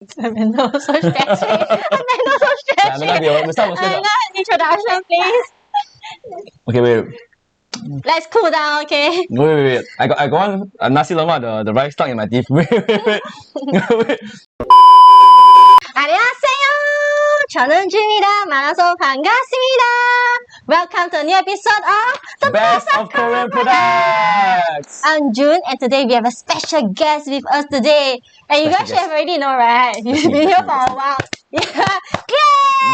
No, so stressful. I'm not so stressful. Introduction, please. Okay, wait. Let's cool down, okay? Wait. I got one nasi lemak, the rice stuck in my teeth. Wait. 안녕하세요. 저는 주입니다. 만나서 반갑습니다. Welcome to a new episode of The Best of Korean Products. I'm June, and today we have a special guest with us today. And you guys should have already know, right? You've been here for a while. Yeah.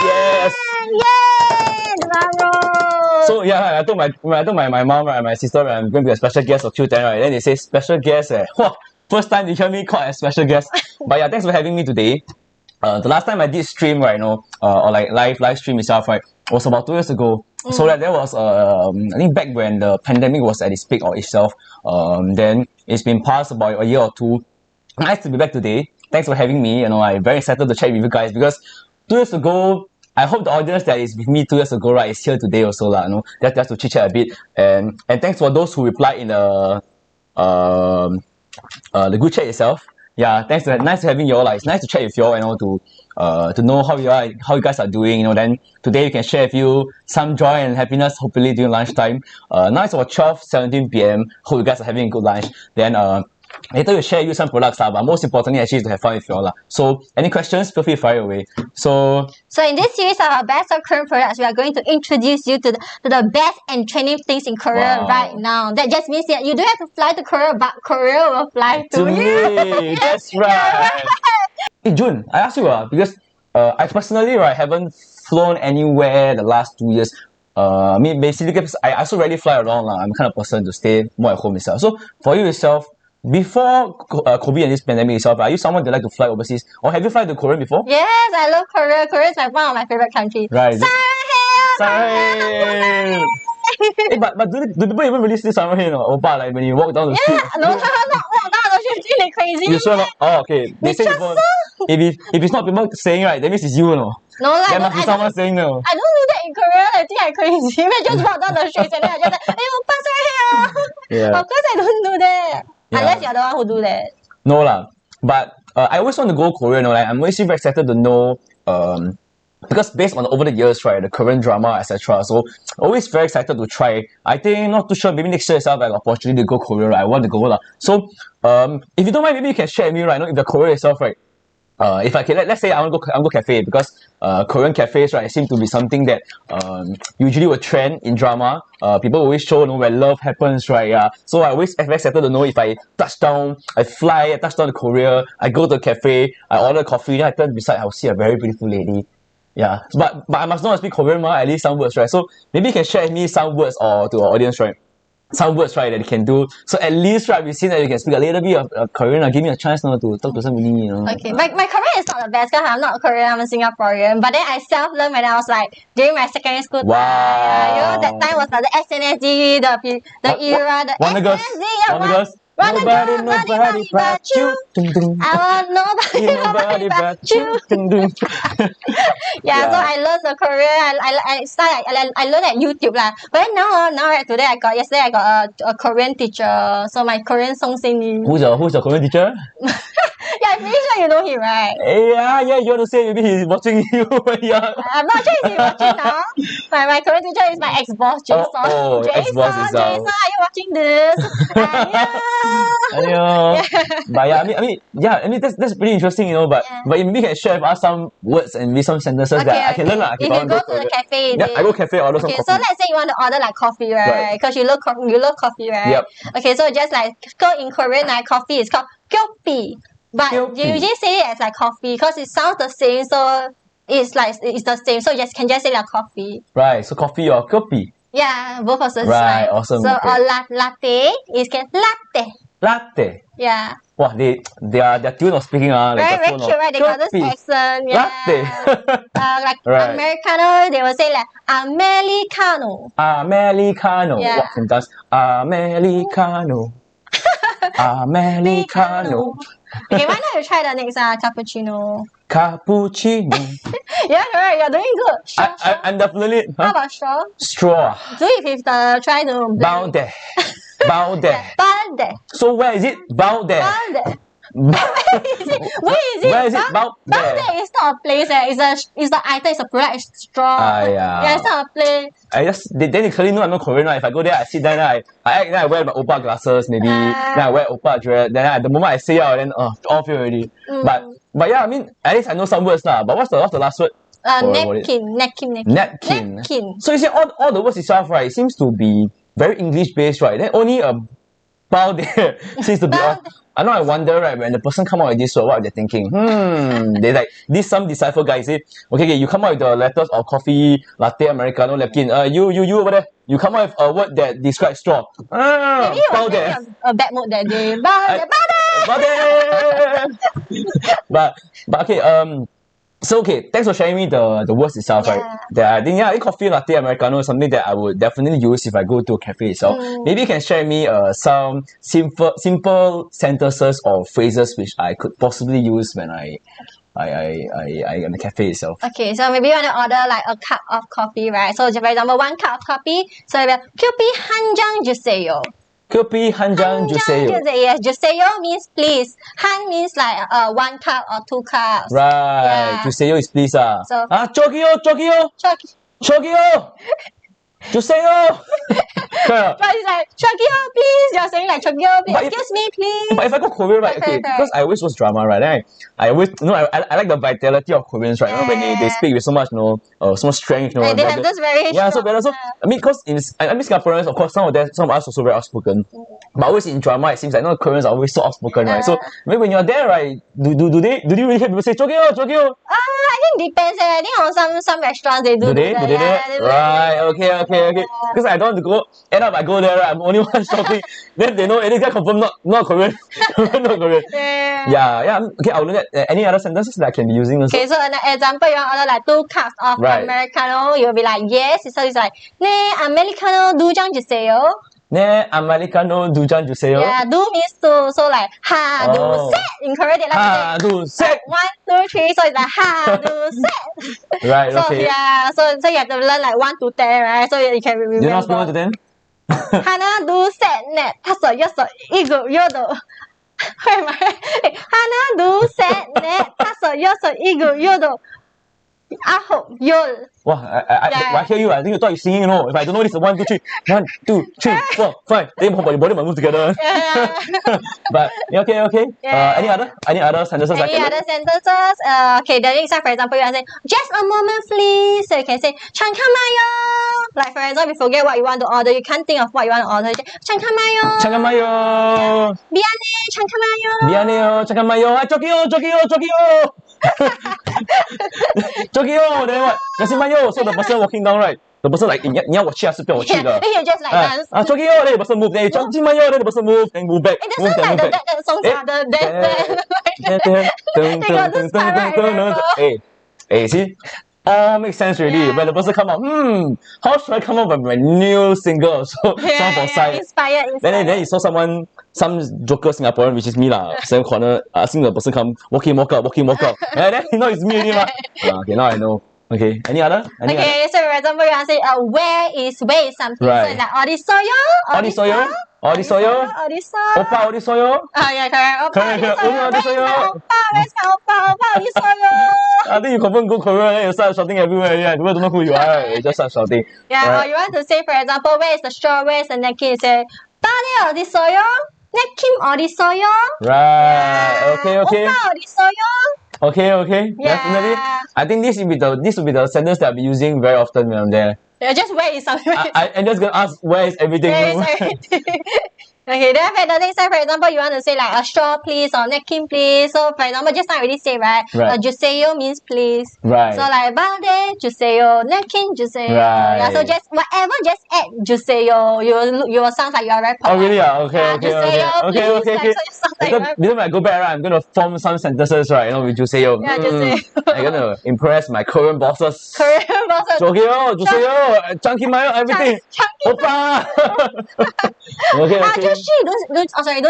Yes. Yay! Drum roll. So yeah, I told my mom, right, my sister, right, I'm going to be a special guest of Q10, right? Then they say special guest. First time you hear me called as special guest. But yeah, thanks for having me today. The last time I did stream, right, or like live stream itself, right, was about 2 years ago. So that was I think back when the pandemic was at its peak or itself. Then it's been past about a year or two. Nice to be back today. Thanks for having me. I'm very excited to chat with you guys because 2 years ago, I hope the audience that is with me 2 years ago, right, is here today also, just to chit chat a bit. And thanks for those who replied in the group chat itself. Yeah, thanks. Nice having you all. It's nice to chat with you all, to know how you guys are doing. Then today we can share with you some joy and happiness. Hopefully during lunchtime. Now it's about 12:17 p.m. Hope you guys are having a good lunch. Then later we'll share you some products, but most importantly actually is to have fun with you all. So any questions? Feel free to fire away. So in this series of our best of Korean products, we are going to introduce you to the best and trending things in Korea right now. That just means that you don't have to fly to Korea, but Korea will fly to you. That's right. Hey June, I asked you because I personally haven't flown anywhere the last 2 years. Basically because I also rarely fly around. I'm the kind of person to stay more at home itself. So for you yourself, before COVID and this pandemic itself, are you someone that like to fly overseas? Or have you flown to Korea before? Yes, I love Korea. Korea is one of my favorite countries. Right. Hey, but do people even really say Sarahhae? Oppa, like when you walk down the street? No, walk down the street, really crazy. You sure not? Oh, okay. They say before, if it's not people saying, right, that means it's you, No, like, there must be someone saying no. I don't do that in Korea. I think I'm crazy. I just walk down the streets and then I just like, hey, Oppa, Sarahhae. Yeah. Of course I don't do that. Yeah. Unless you're the one who do that. No lah. But I always want to go Korea, I'm always very excited to know, because based on over the years, right, the Korean drama, etc. So always very excited to try. I think not too sure, maybe next year itself I got opportunity to go Korea, right? I want to go lah. So if you don't mind, maybe you can share with me, right, if the Korea itself, right, if I can, let's say I want to go cafe, because Korean cafes, right, seem to be something that usually will trend in drama. People always show where love happens, right? Yeah. So I always very excited to know if I touch down to Korea, I go to a cafe, I order coffee, then I turn beside, I'll see a very beautiful lady. Yeah, but I must not speak Korean, at least some words, right? So maybe you can share with me some words or to our audience, right? Some words, right, that you can do. So at least, right, we've seen that you can speak a little bit of Korean. Give me a chance now to talk to somebody, Okay, my Korean is not the best because I'm not Korean, I'm a Singaporean. But then I self-learned when I was like, during my secondary school time. Wow. That time was like the SNSD, the era, the Wonder Girls. SNSD. Girls. Nobody but you. I want nobody but you. Yeah, so I learned the Korean. I learned at YouTube lah. But then now right, yesterday I got a Korean teacher. So my Korean song singing. Who's your Korean teacher? Yeah, I'm pretty sure you know him, right? Yeah, you want to say maybe he's watching you. Yeah. I'm not sure if he's watching now. My Korean teacher is my ex-boss, Jason. Ex-boss itself. Jason, are you watching this? But yeah, I mean that's pretty interesting, but maybe you can share with us some words and maybe some sentences that I can learn. If you go to the cafe, I go cafe, order some coffee. So let's say you want to order like coffee, right? Because you love coffee, right? Yep. Okay, so just like in Korean, like coffee is called gyopi. But you usually say it as like coffee because it sounds the same, so it's the same. So you can just say like coffee. Right. So coffee or kopi. Yeah, both of those. Right. Awesome. So latte is latte. Latte. Yeah. Wow, their tune of speaking like very cute, right? They got this accent. Yeah. Latte. Like Americano, they will say like Americano. Americano. Yeah. Wow, fantastic. Americano. Americano. Okay, why not you try the next cappuccino? Cappuccino. Yeah, correct. You're doing good. Straw. I'm definitely. How about straw? Straw. Do it with the try to Balde. Balde. Balde. So where is it? Balde. Balde. Where is it? Where is it? Bao there is not a place. It's the item. It's a product. It's straw. Yeah, it's not a place. Then they clearly know I'm not Korean, right? If I go there, I sit down, then I wear my oppa glasses, maybe. Then I wear oppa dress. Then the moment I say out, then all feel already. But yeah, I mean, at least I know some words now. But what's the last word? Napkin. So you see, all the words itself, right, seems to be very English based, right? Then only a bao there seems to be off. I know I wonder, right, when the person come out with this word, what they're thinking. They like this some decipher guy say, okay, you come out with the letters of coffee, latte, americano, napkin. You over there, you come out with a word that describes straw. Maybe bao there. A bad mood that day. Bao there. But okay, so okay, thanks for sharing me the words itself, right? That I think coffee, latte, americano is something that I would definitely use if I go to a cafe itself. Maybe you can share me some simple sentences or phrases which I could possibly use when I am a cafe itself. Okay, so maybe you want to order like a cup of coffee, right? So for example, 1 cup of coffee. So you have Kopi 한잔 주세요. Kopi 한잔 주세요. Yes, 주세요 means please. Han means like 1 cup or 2 cups. Right. 주세요 is please. So 저기요. 주세요. But it's like 저기요, please. You're saying like 저기요, please. Excuse me, please. But if I go Korean, right? Okay, because I always watch drama, right? Then I always I like the vitality of Koreans, right? When they speak with so much so much strength, they have this very so I mean, because Singaporeans, of course, some of us also very outspoken. But always in drama, it seems like Koreans are always so outspoken, right? So maybe when you're there, right, do they really hear people say 저기요? I think depends. I think on some restaurants they do. Do they? Right. Okay. Because I don't want to go. End up I go there. Right, I'm only one shopping. Then they know this guy confirm not Korean. Not Korean. Yeah. Okay, I'll look at any other sentences that I can be using also. Okay, so an example, you want to order like 2 cups of americano. You'll be like yes. So it's like 네 아메리카노 2잔 주세요. 네 아메리카노 2잔 주세요. Yeah, do means two. So like ha do set. In Korea they like ha do set. 1, 2, 3. So it's like ha do set. Right. So okay. Yeah. So you have to learn like 1 to 10, right? So you can remember. You know 1 to 10? 하나 둘셋넷 다섯 여섯 일곱 여덟 하나 둘셋넷 다섯 여섯 일곱 여덟 아홉 열. Wow, I hear you. I think you thought you're singing, you know. If I don't know this, 1, 2, 3. 1, 2, 3, 4, 5. Then your body might move together. But okay. Any other sentences? Any other sentences? Okay, the next one, for example, you can say just a moment, please. So you can say 잠깐만요. Like for example, if you forget what you want to order, you can't think of what you want to order. 잠깐만요. 미안해요. 잠깐만요. 저기요. 저기요. Then what? 잠시만요. So the person walking down, right? The person like 你要我去还是不要我去的? Then you just like dance. 저기요. Then the person move. Then 잠시만요. Then the person move. Then move back. It doesn't like the songs are the Hey, see? All makes sense already. When the person come out, how should I come up with my new single? So song for side. Inspired. Then you saw some joker Singaporean, which is me lah, same corner, asking the person come, walk in, walk out. And then you know it's me already lah. Okay, now I know. Okay, any other? So for example, you can say where is something. Right. So it's like 어디서요? 오빠 어디서요? Yeah, correct. 오빠 어디서요? Where's my 오빠 어디서요? I think you confirm go Korea and you start shouting everywhere. Yeah, people don't know who you are. You just start shouting. Yeah, right. Or you want to say, for example, where is the straw? Where is the napkin? You say, 빠네 어디서요? napkin 어디서요? Right. Okay. 오빠 어디서요? Okay. Yeah. Definitely. I think this will be the sentence that I'll be using very often when I'm there. Yeah, just where is something. I'm just gonna ask where is everything. Okay, then for the next time, for example, you want to say like a straw please or napkin please. So for example, just now I already say right. 주세요 means please. Right. So like balde 주세요, napkin 주세요. Right. Yeah. So just whatever, just add 주세요. You will sound like you are very polite. Oh really? Okay. 주세요, please. Okay. Like, because when I go back, right, I'm gonna form some sentences, right? You know, with 주세요. Yeah, 주세요. I'm gonna impress my Korean bosses. 저기요, 주세요. 잠깐만요. Everything. 오빠. Okay. Don't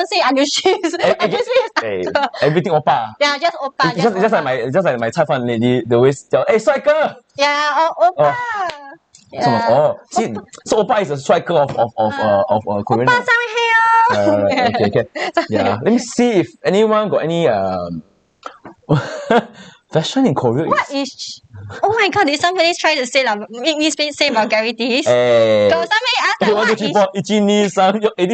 say 아저씨. 아저씨. Everything oppa. Yeah, just oppa. Just like my 菜饭 lady, they always tell, hey, 帅哥. Yeah, oppa. Yeah. So oppa is a 帅哥 of Korean. 오빠 사랑해요. Alright, okay. Yeah. Let me see if anyone got any fashion in Korea. What is? Oh my god! Did somebody try to say make me say vulgarities? Hey. Got somebody asked Hey, what 1, 2, 3, is? 4. Ichini samyong. Hey,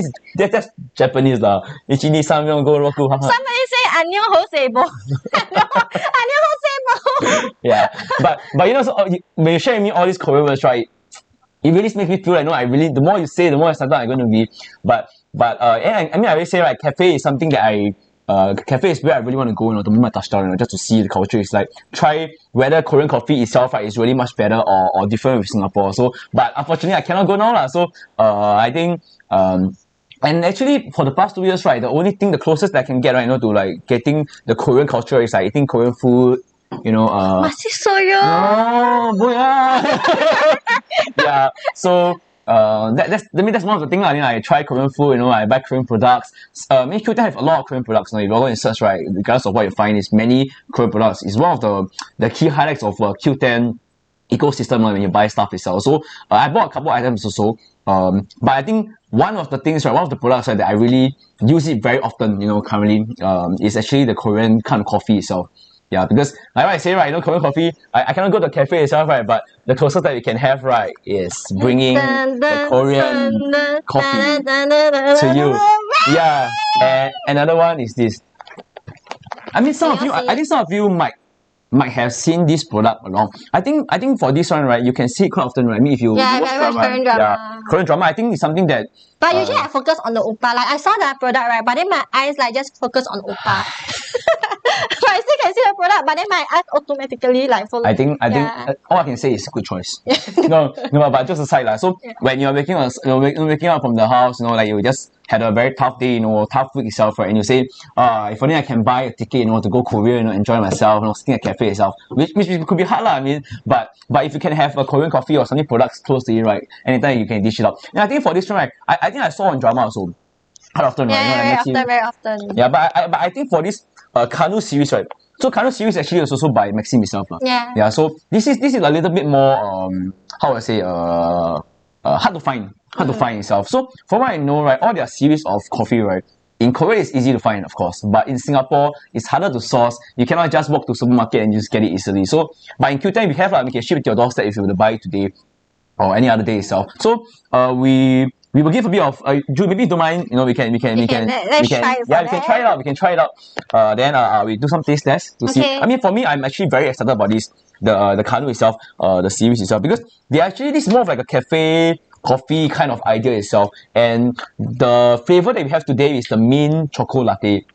that's Japanese lah. Ichini samyong go roku. Somebody say 안녕 호세보. 안녕 호세보. Yeah, but you know, so, when you share with me all these Korean words, right? It really makes me feel like, no, I really, the more you say, the more excited I'm going to be. But and I mean, I always say, right, cafe is something that cafe is where I really want to go, you know, the moment I touch down, you know, just to see the culture. It's like, try whether Korean coffee itself, right, is really much better or different with Singapore. So, but unfortunately, I cannot go now, lah. So, I think, and actually, for the past 2 years, right, the only thing, the closest that I can get, right, you know, to like getting the Korean culture is like eating Korean food, you know, 맛있어요. oh, 뭐야. Yeah, so that's one of the things. I try Korean food, you know, I buy Korean products. Q10 have a lot of Korean products. You know, if you go and search, right, regardless of what you find, is many Korean products. It's one of the key highlights of Q10 ecosystem when you buy stuff itself. So I bought a couple items also. But I think one of the things, right, one of the products, right, that I really use it very often, you know, currently, is actually the Korean kind of coffee itself. Yeah, because like I say, right, you know, Korean coffee, I cannot go to the cafe itself, right, but the closest that we can have, right, is bringing the Korean coffee to you. Yeah, and another one is this. I mean, I think some of you might have seen this product along. I think for this one, right, you can see it quite often, right? I mean, if you watch Korean drama. Yeah, Korean drama, I think it's something that. But usually I focus on the oppa. Like I saw the product, right, but then my eyes like just focus on oppa. But I still can see the product, but then my eyes automatically like follow. I think all I can say is good choice. no, but just aside lah. So when you're waking up from the house, you know, like you just had a very tough day, you know, tough week itself, right? And you say, if only I can buy a ticket, you know, to go Korea, you know, enjoy myself, you know, sitting at a cafe itself, which could be hard lah. I mean, but if you can have a Korean coffee or something products close to you, right, anytime you can dish it up. And I think for this one, right, I think I saw on drama also quite often, right? Yeah, you know, very often. Yeah, but I think for this KANU series, right? So KANU series actually is also by Maxim itself, Yeah. Yeah. So this is a little bit more how I say hard to find. To find itself. So from what I know, right, all their series of coffee, right, in Korea it's easy to find, of course, but in Singapore it's harder to source. You cannot just walk to supermarket and just get it easily. So, but in Q10 we have we can ship it to your doorstep if you were to buy it today or any other day itself. So we will give a bit of June, maybe don't mind, you know, we can try it out. Then we do some taste tests to see. I mean, for me, I'm actually very excited about this, the KANU itself, the series itself, because this is more of like a cafe coffee kind of idea itself, and the flavor that we have today is the mint choco latte.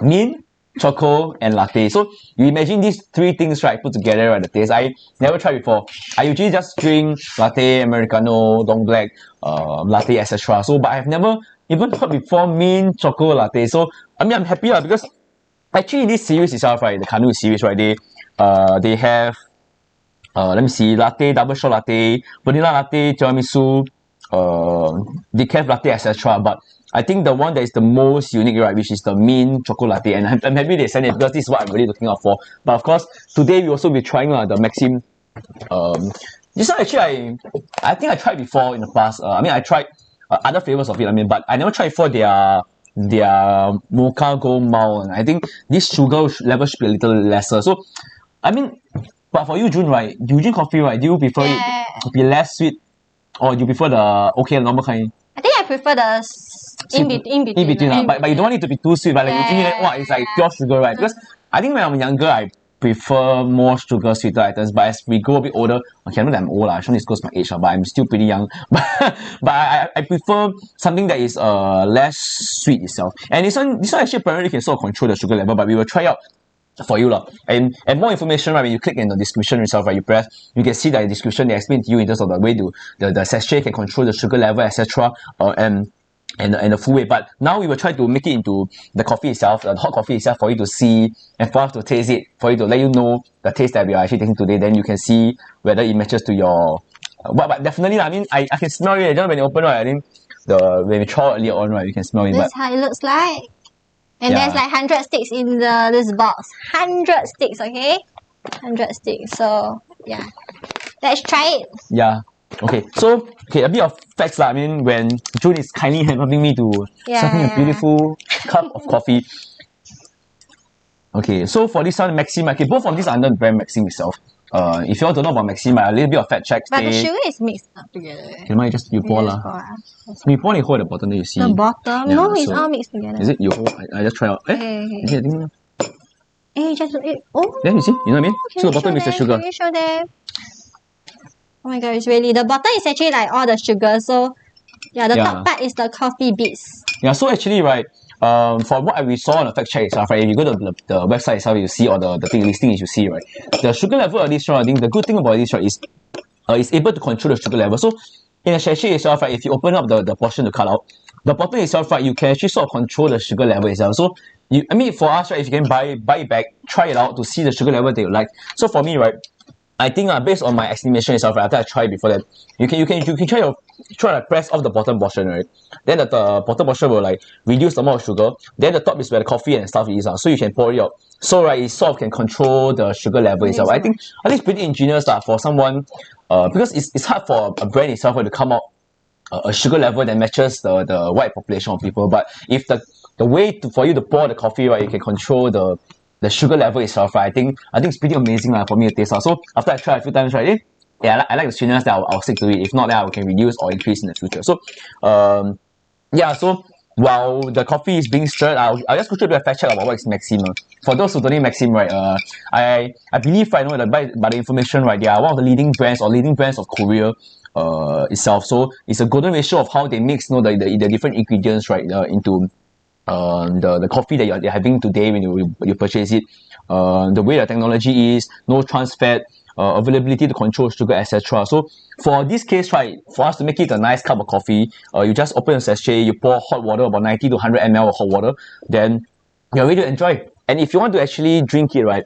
Mint, choco, and latte. So you imagine these three things, right, put together, right, the taste. I never tried before. I usually just drink latte, americano, long black, latte, etc. So, but I've never even heard before mint choco latte. So I mean, I'm happy because actually in this series itself, right, the KANU series, right, they have let me see, latte, double shot latte, vanilla latte, tiramisu, decaf latte, etc. But I think the one that is the most unique, right, which is the mint chocolate latte, and I'm happy they sent it because this is what I'm really looking out for. But of course, today we also be trying the Maxim. This one actually I think I tried before in the past. I mean, I tried other flavors of it. I mean, but I never tried before their mocha gold malt. I think this sugar level should be a little lesser. So, I mean. But for you, June, right, you drink coffee, right, do you prefer it to be less sweet or do you prefer the normal kind? I think I prefer the in between. But you don't want it to be too sweet, but like you drink it, it's like pure sugar, right? Because I think when I'm younger, I prefer more sugar, sweeter items, but as we grow a bit older, okay, I know that I'm old, I shouldn't disclose my age, but I'm still pretty young. But I prefer something that is less sweet itself. And this one actually apparently can sort of control the sugar level, but we will try out for you and more information, right, when you click in the description itself, right, you can see the description, they explain to you in terms of the way the sachet can control the sugar level, etc. And the full weight. But now we will try to make it into the coffee itself, the hot coffee itself, for you to see and for us to taste it, for you to let you know the taste that we are actually tasting today. Then you can see whether it matches to your but definitely, I mean, I can smell it just when you open, right. I think when we try earlier on, right, you can smell it. That's how it looks like. And there's like 100 sticks in this box. 100 sticks, okay? 100 sticks. So, yeah. Let's try it. Yeah. Okay, so a bit of facts lah. I mean, when June is kindly helping me to serve me a beautiful cup of coffee. Okay, so for this one, Maxim, okay, both of these are under the brand Maxim itself. If you want to know about Maxim, a little bit of fact check. But the sugar is mixed up together. Okay, mine just you pour lah. You pour, you hold the bottom, then you see. The bottom? Yeah, no, it's all mixed together. Is it? You hold. I just try out. Okay. Okay, I think. Just oh. Then you see, you know what I mean? So the bottom is the sugar. Can you show them? Oh my god, it's really the bottom is actually like all the sugar. So yeah, the top part is the coffee beans. Yeah, so actually right, from what we saw on the fact check itself, right, if you go to the website itself, you see, or the thing listing you see, right, the sugar level of this, right, I think the good thing about this, right, is it's able to control the sugar level. So in the sachet itself, right, if you open up the portion to cut out, the bottom itself, right, you can actually sort of control the sugar level itself. So I mean, for us, right, if you can buy it back, try it out to see the sugar level that you like. So for me, right, I think based on my estimation itself, right, after I tried before that, you can try to press off the bottom portion, right? Then the bottom portion will like reduce the amount of sugar. Then the top is where the coffee and stuff is, so you can pour it out. So right, it sort of can control the sugar level itself. I think it's pretty ingenious for someone, because it's hard for a brand itself to come out a sugar level that matches the wide population of people. But if the way for you to pour the coffee, right, you can control the sugar level itself, right? I think it's pretty amazing for me to taste. So after I tried a few times, right, I like the sweetness, that I'll stick to it. If not, then I can reduce or increase in the future. So so while the coffee is being stirred, I'll just go through a fact check about what is Maxim. For those who don't know Maxim, right, I believe, right, that by the information, right, they are one of the leading brands of Korea itself. So it's a golden ratio of how they mix, the different ingredients, right, into the coffee that you're having today when you purchase it. The way the technology is, no trans fat, availability to control sugar, etc. So for this case, right, for us to make it a nice cup of coffee, you just open a sachet, you pour hot water, about 90 to 100 ml of hot water, then you're ready to enjoy. And if you want to actually drink it, right,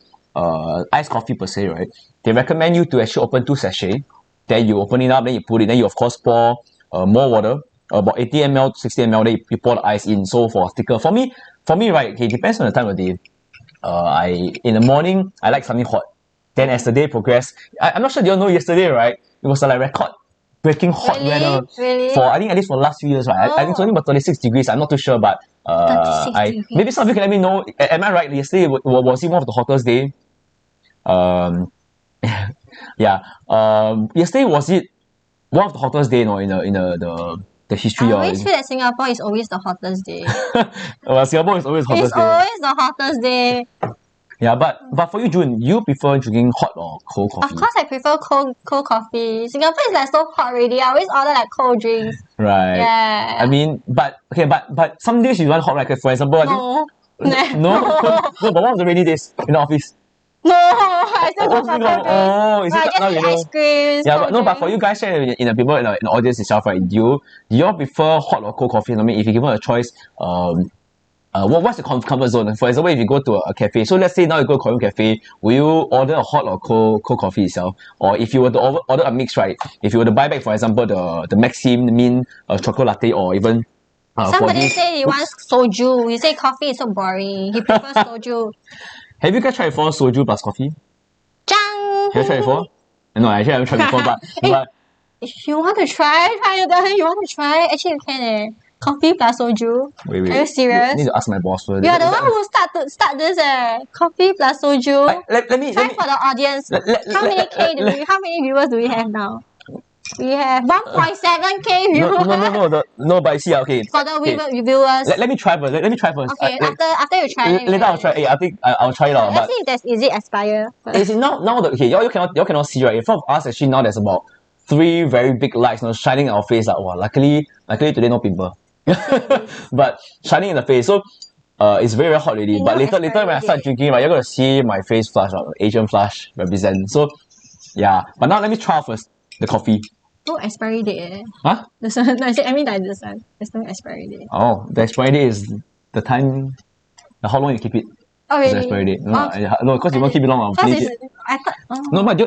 iced coffee per se, right, they recommend you to actually open 2 sachets. Then you open it up, then you put it, then you of course pour more water, about 80 ml to 60 ml, then you pour the ice in. So for thicker, for me, right, okay, it depends on the time of day. In the morning, I like something hot. Then as the day progressed, I'm not sure you all know, yesterday, right, it was like record-breaking hot weather. For, I think, at least for the last few years, right? I think it's only about 36 degrees, I'm not too sure, but maybe some of you can let me know, am I right, yesterday was it one of the hottest day? Yesterday was it one of the hottest day, in the history. I always feel that Singapore is always the hottest day. Well, Singapore is always hottest day. It's always the hottest day. Yeah, but for you, June, you prefer drinking hot or cold coffee? Of course, I prefer cold coffee. Singapore is like so hot already. I always order like cold drinks. Right. Yeah. I mean, but some days you want hot, right? For example, No. But one of the rainy days in the office. No, I still go for coffee. Oh, is it I just now eat you know? ice cream. Yeah, but for you guys, in the people in the audience itself, right? Do you all prefer hot or cold coffee? I mean, if you given a choice, what's the comfort zone? For example, if you go to a cafe, so let's say now you go to a Korean cafe, will you order a hot or cold coffee itself? Or if you were to order a mix, right? If you were to buy back, for example, the Maxim mint chocolate latte, or even somebody say he wants soju. He say coffee is so boring. He prefers soju. Have you guys tried before soju plus coffee? Jang! Have you tried before? No, actually I haven't tried before, but if you want to try it. You want to try? Actually, you can. Coffee plus soju. Wait. Are you serious? I need to ask my boss first. You are the one who start this. Coffee plus soju. Let me for the audience. How many viewers do we have now? We have 1.7k viewers. No, but see, okay. For the viewers. Let me try first. Okay, after you try it. Later I'll try. I think I'll try it out. Let's see if there's easy expire. Y'all cannot see, right? In front of us, actually now there's about 3 very big lights, shining in our face. Like, wow, luckily today no pimple. But shining in the face. So it's very, very hot already. But later when I start drinking, right, you're gonna see my face flush, Asian flush represent. So yeah. But now let me try first the coffee. No expiry date. Huh? This one. No, I mean this one. There's no expiry date. Oh, the expiry date is the time. How long you keep it? Oh really? The expiry date. No, because you won't keep it long. I thought. Oh. No, but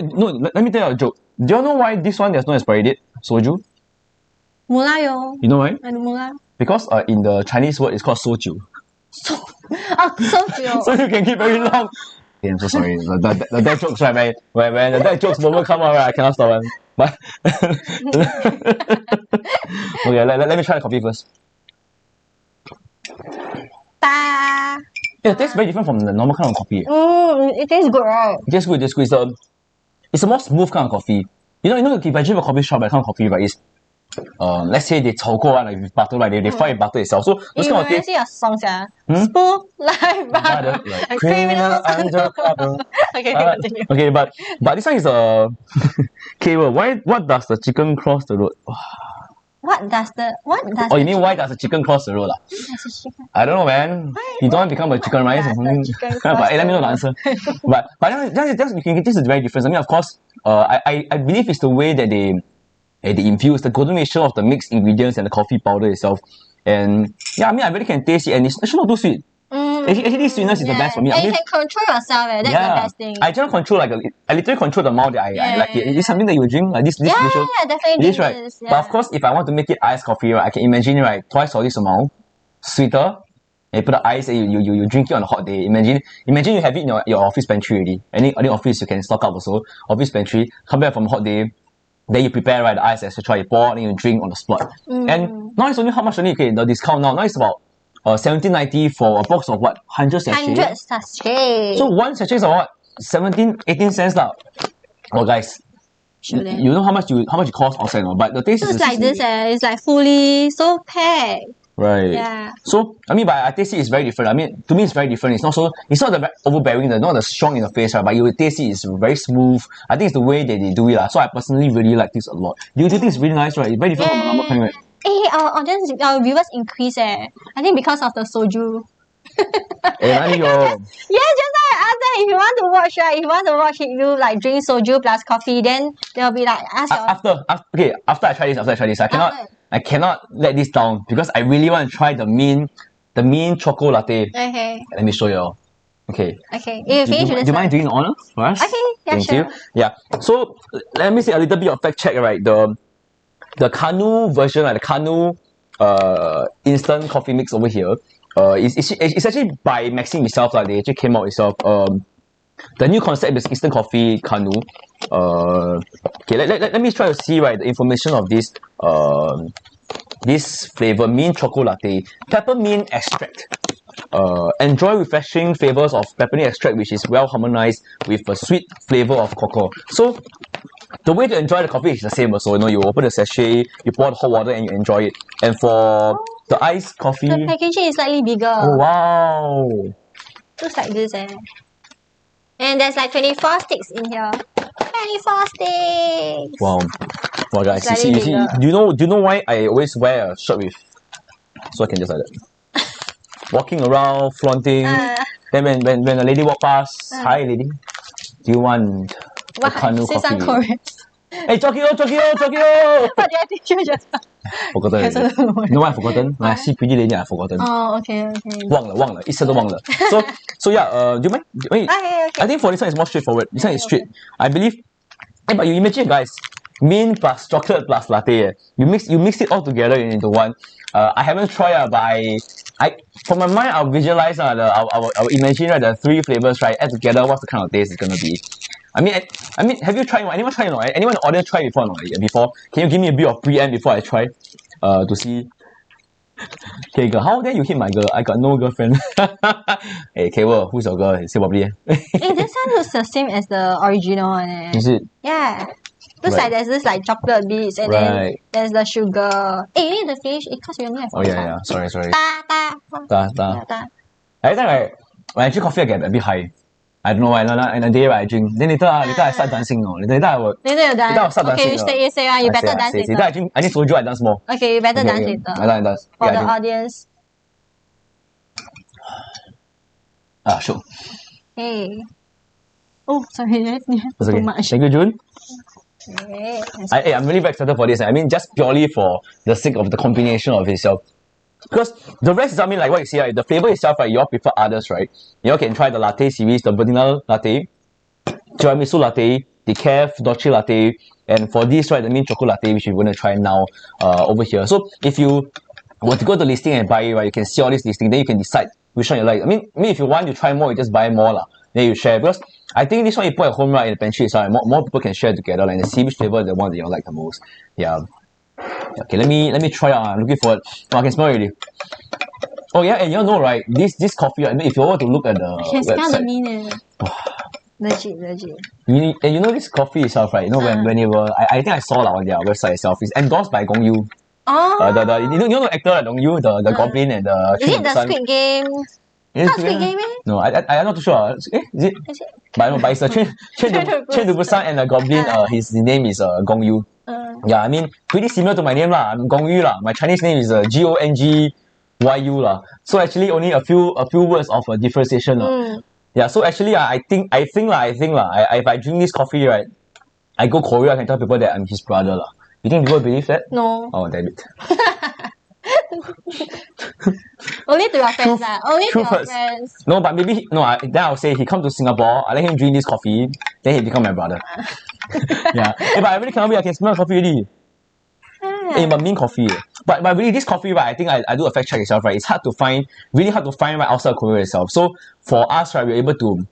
let me tell you a joke. Do you know why this one there's no expiry date? Soju. Mula yo. You know why? I know mula. Because in the Chinese word it's called soju. Soju. So you can keep very long. Okay, I'm so sorry. The dad jokes, right, man. When the dad jokes moment come out, right, I cannot stop one. But okay, let me try the coffee first. Ta. Yeah, it tastes very different from the normal kind of coffee. It tastes good, right? It tastes good. It's a more smooth kind of coffee. You know, if I drink a coffee shop, that kind of coffee, right, is let's say they 炒过 like with butter, like they fry with butter itself. So those kind of taste. Your song, Smooth like butter, like criminal undercover. Okay, continue. Okay, but this one is a okay. Well, what does the chicken cross the road? What does Oh, you mean why does the chicken cross the road? I don't know, man. You don't want to become a chicken rice or something. But let me know the answer. but you can get this is very different. I mean, of course, I believe it's the way that they infuse the coordination of the mixed ingredients and the coffee powder itself. And yeah, I mean, I really can taste it, and it's not too sweet. Actually, sweetness is the best for me. And you can control yourself. That's the best thing. I cannot control I literally control the amount that I like it. Is this something that you drink like this? Yeah, definitely. It is, right? But of course, if I want to make it iced coffee, right, I can imagine, right, twice of this amount, sweeter. And you put the ice and you drink it on a hot day. Imagine you have it in your office pantry already. Any office you can stock up also. Office pantry, come back from a hot day. Then you prepare, right, the ice, etc. You pour, and you drink on the spot. And now it's only how much only? Okay, the discount now it's about 17.90 for a box of what? 100 sachets? 100 sachets. So one sachet is what? 17, 18 cents now. Oh guys, you know how much it costs outside, no? But the taste is like this, it's like fully so packed. Right. Yeah. So I mean, but I taste it is very different. I mean, to me, it's very different. It's not the overbearing, not the strong in the face, right? But you taste it, it's very smooth. I think it's the way that they do it, so I personally really like this a lot. Do you think it's really nice, right? It's very different from the normal kind, right? Hey, our viewers increase, I think because of the soju. Yeah, just now I asked them if you want to watch, right? If you want to watch it, you like drink soju plus coffee, then they'll be like, after I try this, I cannot let this down because I really want to try the mean choco latte. Okay. Let me show you. Okay. Okay. If you finish do you mind doing the honor for us? Okay. Yeah, Thank sure. you. Yeah. So let me say a little bit of fact check, right? The KANU version, like the KANU instant coffee mix over here, it's actually by Maxim itself. Like they actually came out itself. The new concept is instant coffee KANU. Okay, let me try to see, right, the information of this flavor, mint choco latte, peppermint extract. Enjoy refreshing flavors of peppermint extract, which is well harmonized with a sweet flavor of cocoa. So the way to enjoy the coffee is the same also. You open the sachet, you pour the hot water, and you enjoy it. And for the iced coffee, the packaging is slightly bigger. Oh wow! Looks like this, And there's like 24 sticks in here. 24 sticks. Wow, guys, you see, do you know why I always wear a shirt with? So I can just like that, walking around, flaunting. Then when a lady walk past, hi lady, do you want a KANU coffee? Korean. Hey, Tokyo! What did I teach you just now? Forgotten already. You know why I forgotten? When I see pretty lady, I forgotten. Oh, okay. 忘了，一次都忘了。So yeah, do you mind? Wait, Okay. I think for this one it's more straightforward. This one is straight. I believe. But you imagine, guys, mint plus chocolate plus latte. You mix it all together into one. I haven't tried, but I from my mind I'll visualize I'll imagine, right, the three flavors, right, add together. What's the kind of taste it's gonna be? I mean, have you tried one? Anyone tried it? Anyone in the audience tried before? Before? Can you give me a bit of preamp before I try? To see. Okay, girl, how dare you hit my girl? I got no girlfriend. Hey, K-World, who's your girl? Say properly. Hey, this one looks the same as the original one. Is it? Yeah. Looks like there's this like chocolate bits and then there's the sugar. Hey, you need to finish it because we only have one. Yeah. Sorry. Ta. Every time when I drink coffee, I get a bit high. I don't know why. In a day, right, I drink. Then later I start dancing. Later I will. Later you dance. Later I'll start dancing. Okay, you say you better dance later. Later I drink soju, I dance more. Okay, you better dance later. I dance. For the audience. Sure. Hey. Oh, sorry. That's too much. Thank you, June. Yeah. I'm really very excited for this. I mean, just purely for the sake of the combination of itself. Because the rest is, I mean, like what you see, right, the flavor itself, right, you all prefer others, right? You all can try the latte series, the vanilla latte, tiramisu latte, decaf, dolce latte, and for this, right, the mint chocolate latte, which we're going to try now over here. So if you were to go to the listing and buy it, right, you can see all this listing, then you can decide which one you like. I mean, if you want to try more, you just buy more, then you share. Because I think this one you put at home right in the pantry itself, more people can share together. Like, and see which flavor is the one that you like the most. Yeah. Okay, let me try out. I'm looking forward. Oh, I can smell it already. Oh yeah, and you know right, this coffee. I mean, if you were to look at the I can smell the website, mean. Legit. you know this coffee itself, right? You know when you were, I think I saw on their website itself. It's endorsed by Gong Yu. Oh. You know the actor like Gong Yu, the Goblin and the. Is it the Squid Game? Not Squid Game, eh? No, I'm not too sure. Is it? Is it? But no, but it's the Train to Busan and the Goblin. His name is Gong Yu. Yeah, I mean pretty similar to my name lah. I'm Gong Yu lah. My Chinese name is GONGYU lah. So actually only a few words of differentiation lah. Yeah, so actually I think if I drink this coffee right, I go Korea, I can tell people that I'm his brother lah. You think people believe that? No. Oh, damn it. Only to your friends lah. Only to your friends. No, but maybe then I'll say he come to Singapore, I let him drink this coffee, then he become my brother. Yeah. But I really cannot wait, I can smell coffee already. But mint coffee. But really this coffee, right, I think I do a fact check itself, right? It's really hard to find right outside Korea itself. So for us, right, we're able to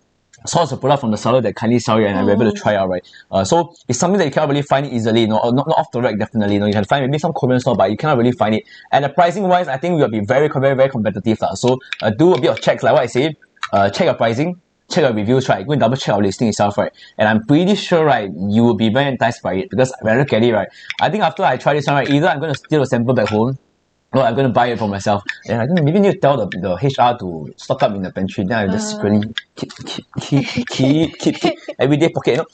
source the product from the seller that kindly sell it and we're able to try out, right? So it's something that you cannot really find it easily, not off the rack, definitely. You can find maybe some Korean store, but you cannot really find it. And the pricing wise, I think we'll be very, very, very competitive. So do a bit of checks, like what I say, check your pricing, check your reviews, right? Go and double check our listing itself, right? And I'm pretty sure, right, you will be very enticed by it because when I look at it, right, I think after I try this one, right, either I'm going to steal a sample back home, or I'm going to buy it for myself. And I think maybe need to tell the HR to stock up in the pantry. Then I just secretly keep everyday pocket. You know,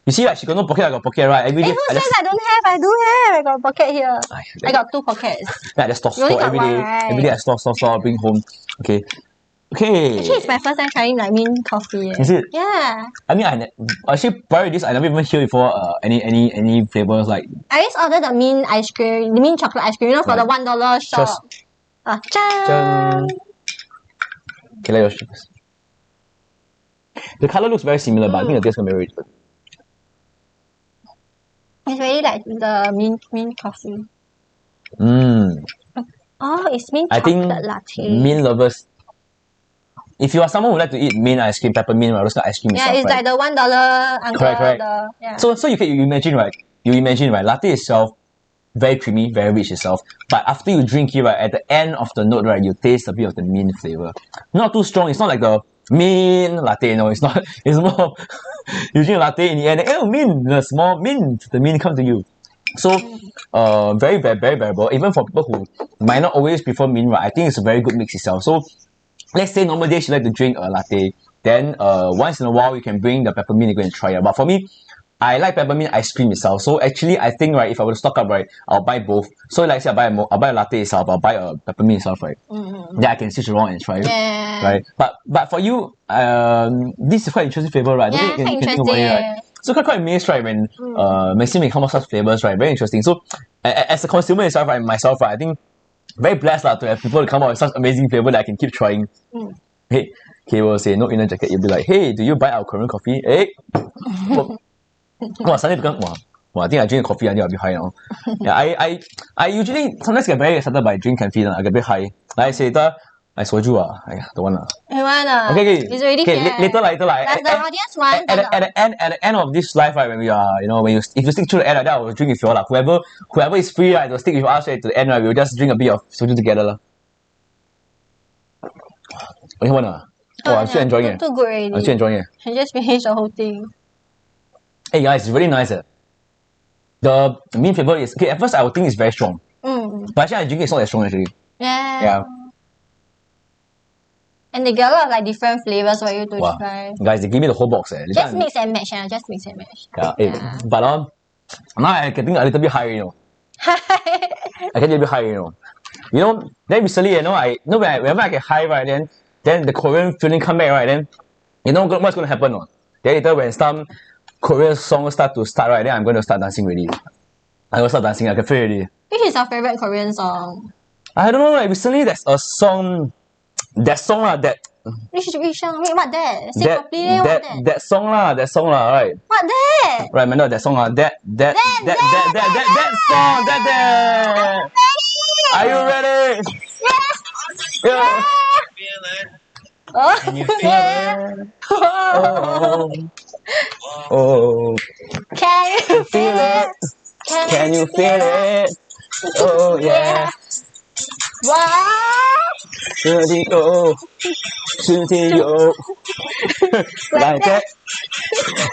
you see, like she got no pocket, I got pocket, right? Every day. Who says I don't have? I do have. I got a pocket here. I got 2 pockets. Yeah, I just store every day. Right? Every day I store, bring home. Okay. Actually, it's my first time trying like mint coffee. Is it? Yeah. I mean, actually prior to this, I never even heard before any flavors like. I just ordered the mint ice cream, the mint chocolate ice cream, you know, for the $1 shop. Chan. Okay, let you first. The color looks very similar, but I think the taste can be very different. It's really like the mint coffee. Oh, it's mint chocolate latte. Mint lovers. If you are someone who like to eat mint ice cream, peppermint, or those kind of ice cream, yeah, it's right? Like the $1 uncle. Correct. Yeah. So you imagine, right? Latte itself, very creamy, very rich itself. But after you drink it, right, at the end of the note, right, you taste a bit of the mint flavor. Not too strong. It's not like the mint latte. No, it's not. It's more. You drink a latte in the end. Oh, mint, the small mint. The mint comes to you. So, very, very, very variable. Even for people who might not always prefer mint, right, I think it's a very good mix itself. So. Let's say normal days you like to drink a latte, then once in a while you can bring the peppermint and go and try it. But for me, I like peppermint ice cream itself. So actually, I think right, if I were to stock up, right, I'll buy both. So like say I'll buy a latte itself, I'll buy a peppermint itself, right? Then I can switch around and try it, right? But for you, this is quite interesting flavor, right? Yeah, you can think about it, right? So quite amazed, right, when Maxim may come up with such flavors, right? Very interesting. So as a consumer itself, right, myself, right, I think. Very blessed to have people to come out with such amazing flavor that I can keep trying. Hey, will say no inner jacket. You'll be like, hey, do you buy our Korean coffee? Hey, suddenly become I think I drink coffee until I'll be high now. Yeah, I usually sometimes get very excited by drink caffeine. I get a bit high. Like I say, I soju don't want Okay. It's already here. Later. Does the audience want? At the end of this life, right, when we are, if you stick through the end, then I will drink with you all. Whoever is free, right, to stick with us right to the end, right, we'll just drink a bit of soju together. I'm still enjoying it. Too good already. I'm still enjoying it. I just finished the whole thing. Hey guys, it's really nice. The mint flavor is okay. At first, I would think it's very strong, but actually, I drink it's not that strong actually. Yeah. And they get a lot of like different flavors for you to try. Guys, they give me the whole box. Just mix and match. Yeah. But now I'm getting a little bit higher, I get a little bit higher, Then recently, whenever I get high, right, then the Korean feeling come back, right, then what's going to happen, Then later when some Korean songs start, right, then I'm going to start dancing already. I'm going to start dancing, I can feel it already. Which is your favorite Korean song? I don't know, like recently there's a song, that song Which song? Wait, what that? Say properly, what that? That song right? What that? Right, man, that song that song, that. Are you ready? Yeah. Oh, Can you feel yeah. it? Oh, oh, Can you feel it? Can you feel it? Oh yeah. Wow. Studio, studio, like that.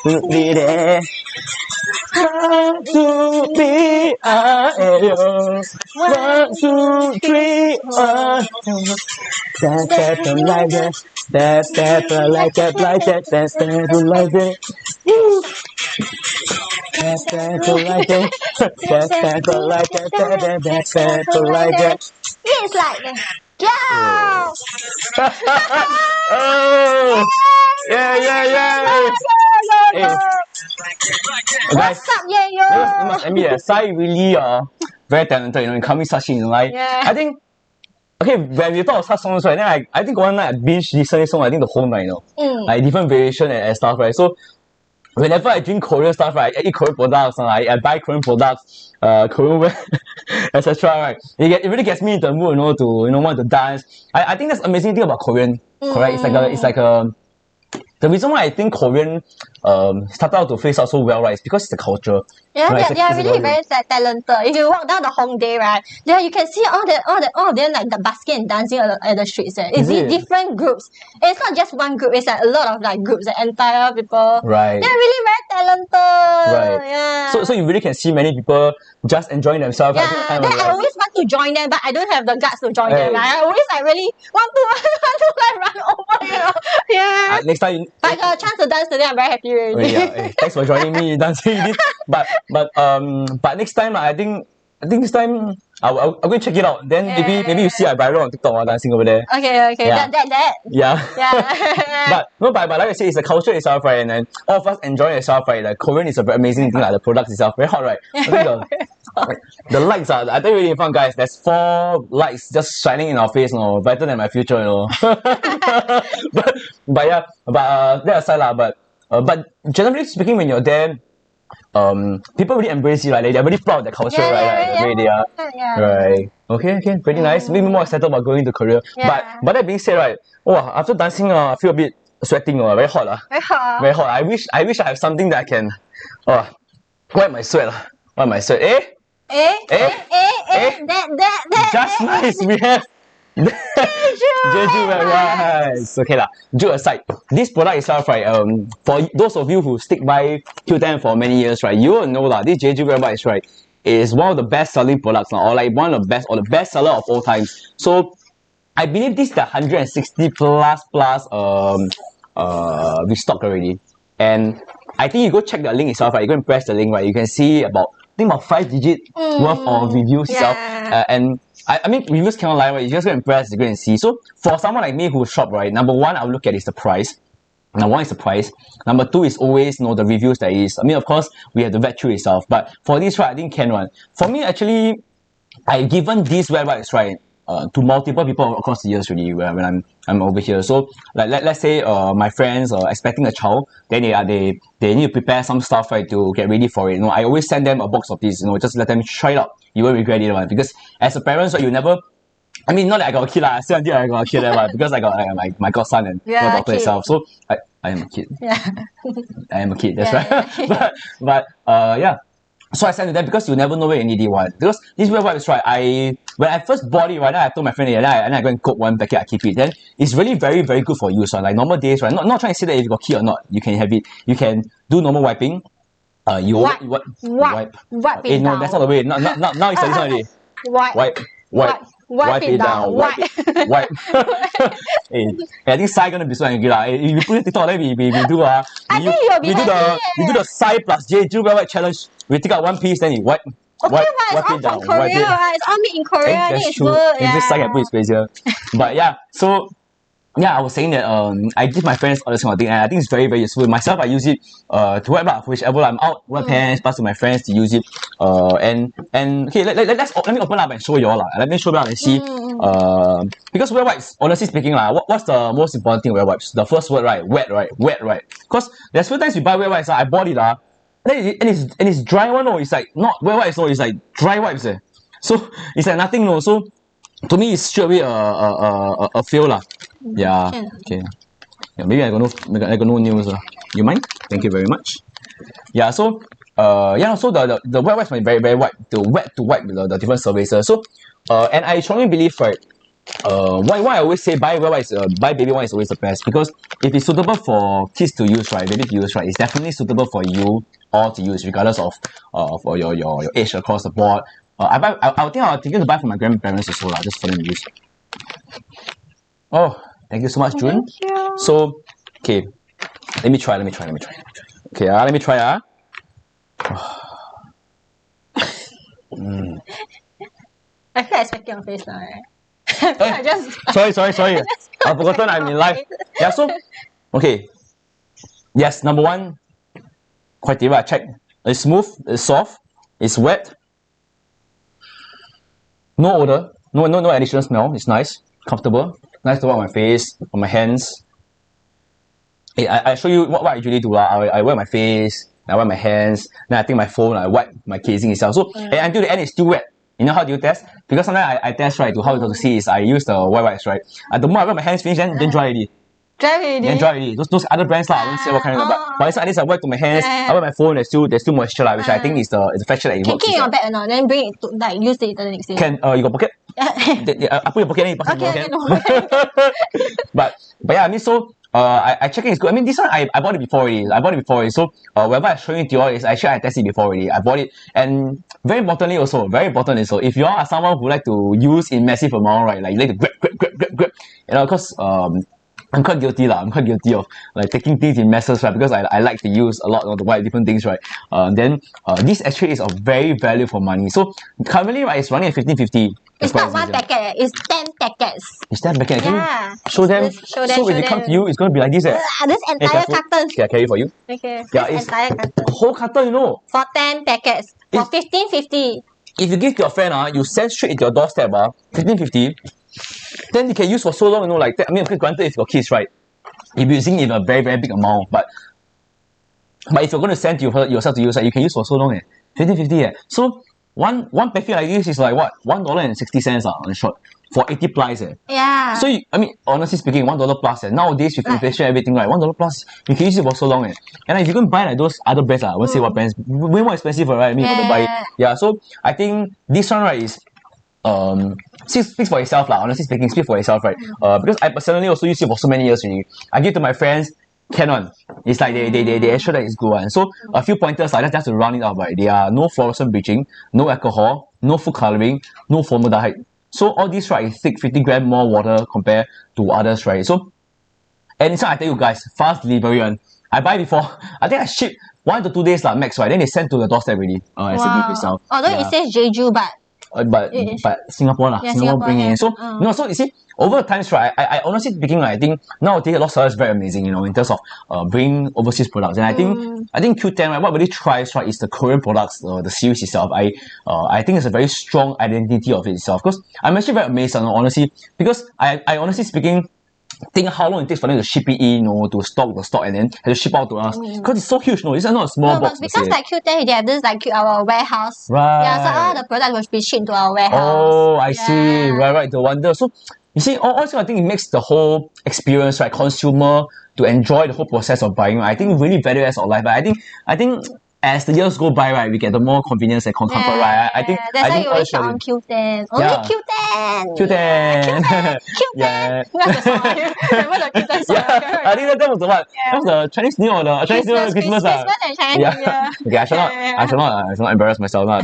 Be there. One, two, three, one, two, three, Step, step, like that. Step, step, like that, like that. Step, step, like that. Woo. Step, step, like that. Step, step, like that. Step, step, like that. It's like that. Yeah. Oh, yeah, yeah, yeah. Hey, guys, What's up, yeah, you must yo? admit that Sai really very talented, in coming such things. Like Yeah. I think okay, when we talk of such songs, right, then I think one night I binge listening song, I think the whole night, like different variation and stuff, right? So whenever I drink Korean stuff, right, I eat Korean products, I buy Korean products, Korean wear, etc. Right, it really gets me into the mood, to want to dance. I think that's the amazing thing about Korean. Correct? It's like a the reason why I think Korean started out to phase out so well, right, is because it's the culture. Yeah, right? they're really very talented. If you walk down the Hongdae, right, yeah, you can see all of them like the basket and dancing at the streets. It's different groups. It's not just one group. It's like a lot of like groups, like entire people. Right. They're really very talented. Right. Yeah. So you really can see many people just enjoying themselves. Yeah, then I always want to join them, but I don't have the guts to join them. Right? I always like really want to like run over, Yeah. Next time, I got a chance to dance today. I'm very happy already. Really, hey, thanks for joining me in dancing. But next time I think this time I'll go check it out. Then maybe you see I viral on TikTok while dancing over there. Okay. Yeah. That. Yeah. Yeah. but like I say, it's the culture itself, right? And then all of us enjoying itself, right? Like Korean is a very amazing thing, like the products itself, very hot, right? I think the lights are, I think really fun, guys. There's 4 lights just shining in our face, better than my future, but yeah, that aside lah, but generally speaking, when you're there, people really embrace you, right? They're really proud of the culture, right? The way they are. Right. Okay, pretty nice. Maybe more excited about going to Korea. Yeah. But that being said, right, after dancing, I feel a bit sweating, very hot. Very hot. Very hot. I wish I have something that I can wipe my sweat. Wipe my sweat. That. Just nice, we have Jeju, right? Okay lah. Joke aside, this product itself, right? For those of you who stick by Q10 for many years, right, you will know that this Jeju website, right, is one of the best-selling products, or like one of the best, or the best seller of all times. So I believe this is the 160 plus restock already. And I think you go check the link itself, right? You go and press the link, right? You can see about 5-digit worth of reviews itself. And I mean, reviews cannot lie, right? You just go and press, you go and see. So for someone like me who shop, right, number one, I'll look at is the price. Number one is the price. Number two is always the reviews that is. I mean, of course, we have to vet through itself. But for this, right, I think can one. For me, actually, I've given these websites, right, to multiple people across the years really when I'm over here. So like let's say my friends are expecting a child, then they need to prepare some stuff, right, to get ready for it. I always send them a box of this, just let them try it out. You won't regret it, right? Because as a parent, right, you never, I mean, not that I got a kid, I still until I got a kid, right? Because I got my godson and my daughter itself. So I am a kid. Yeah. I am a kid, that's right. but yeah. So I sent to them because you never know where you need it one. Because this website is right. When I first bought it, right, then I told my friend, and I go and cook one packet, I keep it. Then it's really very, very good for use. So like normal days, right? Not trying to say that if you got kid or not, you can have it. You can do normal wiping. Wipe it down. No, that's not the way. Now it's this already. Wipe it down. Wipe. I think Sai gonna be so angry lah. If you put it TikTok, then we do we do the Sai plus Jeju website challenge. We take out one piece, then you wipe. Okay, wipe it down. Korea, it's all made in Korea. I think it's true. good. Yeah. This Sai can put his face here. But yeah, so yeah, I was saying that I give my friends all this kind of thing, and I think it's very, very useful. Myself, I use it to wipe up, whichever I'm out, wipe hands, pass to my friends to use it. And okay, let me open up and show you all lah. Let me show you up and see. Because wet wipes, honestly speaking lah, what's the most important thing with wet wipes? The first word, right? Wet, right? Because there's few times we buy wet wipes, I bought it and it's dry one, it's like not wet wipes, it's like dry wipes. So it's like nothing, So to me, it's straight away a fail lah. Yeah. Okay. Yeah, maybe I got no news. You mind? Thank you very much. Yeah. So yeah. So the wet wipes are very white. The wet to wipe the different surfaces. So and I strongly believe, right. Why I always say buy wet wipes, buy baby one is always the best, because if it's suitable for kids to use, right, baby to use, right, it's definitely suitable for you all to use, regardless of for your age across the board. I think I was thinking to buy for my grandparents also lah, just for them to use. Oh, thank you so much, June. Thank you. So, okay, let me try. Okay, let me try. I feel like smacking your face now, right? I just Sorry. I've forgotten I'm in live. Yeah, so okay. Yes, number one criteria I check. It's smooth, it's soft, it's wet. No odor, no additional smell. It's nice, comfortable, nice to wipe on my face, on my hands. I show you what I usually do. I wipe my face, I wipe my hands, then I take my phone, I wipe my casing itself. So and until the end it's still wet. You know how do you test? Because sometimes I test, right, to how to see is I use the white wipes, right. The moment I wipe my hands finish, then dry already. Then dry already. Those other brands I won't say what kind of, but at least I wipe to my hands, I wipe my phone, there's still moisture which I think is the fact that it works. Keep in your bag or not, then bring it to, like, use it the next day. Can you got pocket? I put your pocket, then you pass it in your pocket. But yeah, I mean, so I check it, it's good. I mean, this one I bought it before already. So whenever I show it to you all is actually I tested it before already. I bought it, and very important is so if you all are someone who like to use in massive amount, right, like you like to grab, you know, because I'm quite guilty of like taking things in masses, right, because I like to use a lot of the white different things, right. Then this actually is a very value for money. So currently, right, it's running at 15.50. It's not one packet, it's 10 packets. It's 10 packets. Yeah. Show them. So when it comes to you, it's going to be like this. This entire carton. Okay, I carry it for you. Okay. Yeah, this entire carton. Whole carton, you know. For 10 packets. For 15.50. If you give to your friend, you send straight into your doorstep, 15.50. Then you can use for so long, you know, like that. I mean, granted, if your kids, right, if you're using it in a very big amount, but if you're going to send yourself to use, you can use for so long, 15.50. So one packet like this is like what, $1.60 on the shot for 80 plies. Yeah. So I mean, honestly speaking, $1 plus. Nowadays with inflation and everything, right, $1 plus you can use it for so long. And if you can buy like those other brands, I won't say what brands, way more expensive, right? I mean, you to buy it. Yeah. So I think this one, right, is speaks for itself, honestly speaking, speak for itself, right? Because I personally also use it for so many years already. I give to my friends, Canon. It's like they ensure that it's good one. So a few pointers, like just to round it up, right? There are no fluorescent bleaching, no alcohol, no food coloring, no formaldehyde. So all these, right, take 50 gram more water compared to others, right? So, and it's not, I tell you guys, fast delivery one. I buy before, I think I ship 1 to 2 days max, right? Then they send to the doorstep already. Wow. Although it says Jeju, but Singapore Singapore bring in. So no, so you see, over the times, right, I honestly speaking, I think nowadays a lot of sellers is very amazing, you know, in terms of bringing overseas products. And I think Q10, right, what really tries, right, is the Korean products, the series itself. I think it's a very strong identity of it itself. Because I'm actually very amazed, honestly, because I honestly speaking think how long it takes for them to ship it in, to stock the stock and then have to ship out to us. Because it's so huge, this is not a small box. Because like Q10, they have this like our warehouse. Right. Yeah, so all the products will be shipped to our warehouse. Oh, I see. Right. The wonder. So you see, also I think it makes the whole experience, right, consumer to enjoy the whole process of buying. I think really value adds our life. But I think as the years go by, right, we get the more convenience and comfort, right? I think that's why think you always shop on Q10. Only Q10. Q10. Yeah. Remember the Q10 song? Yeah. I think that was the what? That was the Chinese New Year or Chinese New Year Christmas. Christmas and Chinese New Year. Okay, I shall not embarrass myself now.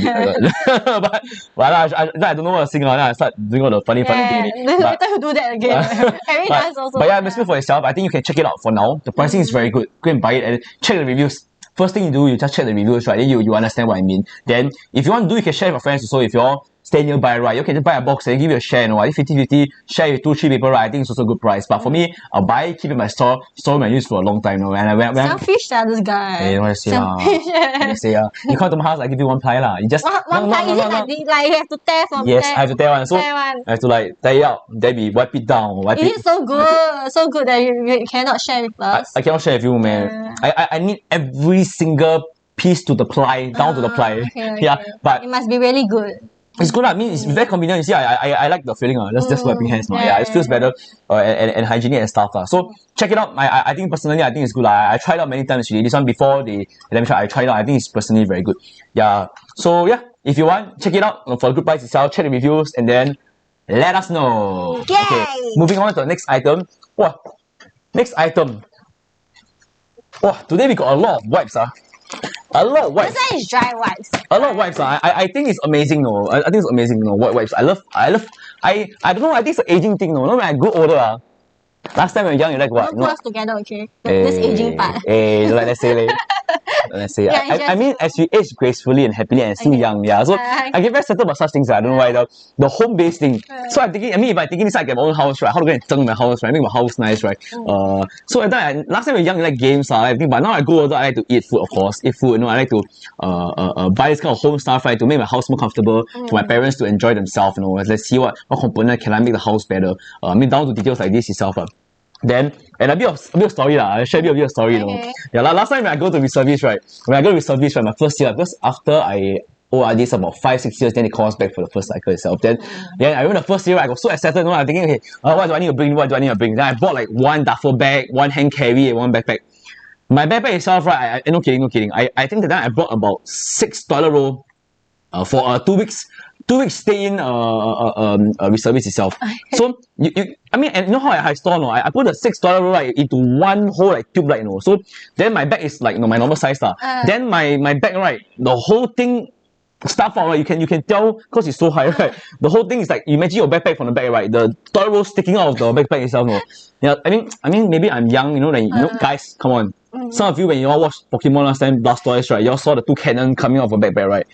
But I don't know what to sing on. I start doing all the funny things. Later you do that again. Every dance also. But yeah, speak for yourself. I think you can check it out for now. The pricing is very good. Go and buy it and check the reviews. First thing you do, you just check the reviews, right? Then you understand what I mean. Then if you want to do, you can share with your friends. So if you all stay nearby, right, you can just buy a box and give you a share. I think 50-50, share with 2-3 people, right? I think it's also a good price. But for me, I'll buy, keep it in my store my use for a long time. And selfish, this guy. Hey, what I say? You come to my house, I give you one ply lah. You just one ply, is it like you have to tear from Yes, I have to tear one. So I have to like tear it out, then we wipe it down. Is it so good that you cannot share with us? I cannot share with you, man. I need every single piece to the ply, down to the ply. Okay. Yeah, but it must be really good. It's good. I mean, it's very convenient. You see, I like the feeling. Just wiping hands. Yeah, it feels better and hygienic and stuff. So check it out. I think personally, I think it's good. I tried out many times already. This one before they let me try. I tried it out. I think it's personally very good. Yeah. So yeah, if you want, check it out for a good price itself. Check the reviews and then let us know. Yay! Okay. Moving on to the next item. What? Next item. Oh, today we got a lot of wipes. A lot of wipes. This one is dry wipes. A lot of wipes. I think it's amazing. No, I think it's amazing. No, wipes. I don't know. I think it's an aging thing. No, when I grow older. Last time when you're young, you like what? Don't close together, okay? This aging part. Let's say. Let's say. Yeah, I mean, as you age gracefully and happily and still young, yeah. So I get very settled about such things. I don't know why the home-based thing. So I'm thinking. I mean, if I'm thinking this, I get my own house, right? How to go and turn my house, right? Make my house nice, right? So at that, last time when you're young, you like games, everything. But now I go older, I like to eat food, of course. Eat food. You know, I like to buy this kind of home stuff, right? To make my house more comfortable for my parents to enjoy themselves. You know, let's see what component can I make the house better. I mean, down to details like this itself. Then, and a bit of story I'll share a bit of story, you know. Yeah, last time when I go to reservice, right? When I go to reservice, right, my first year, because after I ORD about 5-6 years, then it calls back for the first cycle itself. Then I remember the first year, I got so excited, you know, I'm thinking, okay, what do I need to bring? What do I need to bring? Then I bought like one duffel bag, one hand carry, and one backpack. My backpack itself, right, no kidding. I think that time I brought about 6 toilet roll for 2 weeks. 2 weeks stay in reservice itself. So I mean, and you know how I store, no? I put the 6 toilet roll right into one whole like tube, like, you know. So then my bag is like, you know, my normal size then my bag, right, the whole thing stuff out, right? You can tell because it's so high, right? The whole thing is like, imagine your backpack from the back, right? The toilet roll sticking out of the backpack itself, no? Yeah, I mean maybe I'm young, you know, like, you know, guys, come on. Some of you, when you all watched Pokemon last time, Blastoise, right? You all saw the 2 cannon coming out of a backpack, right?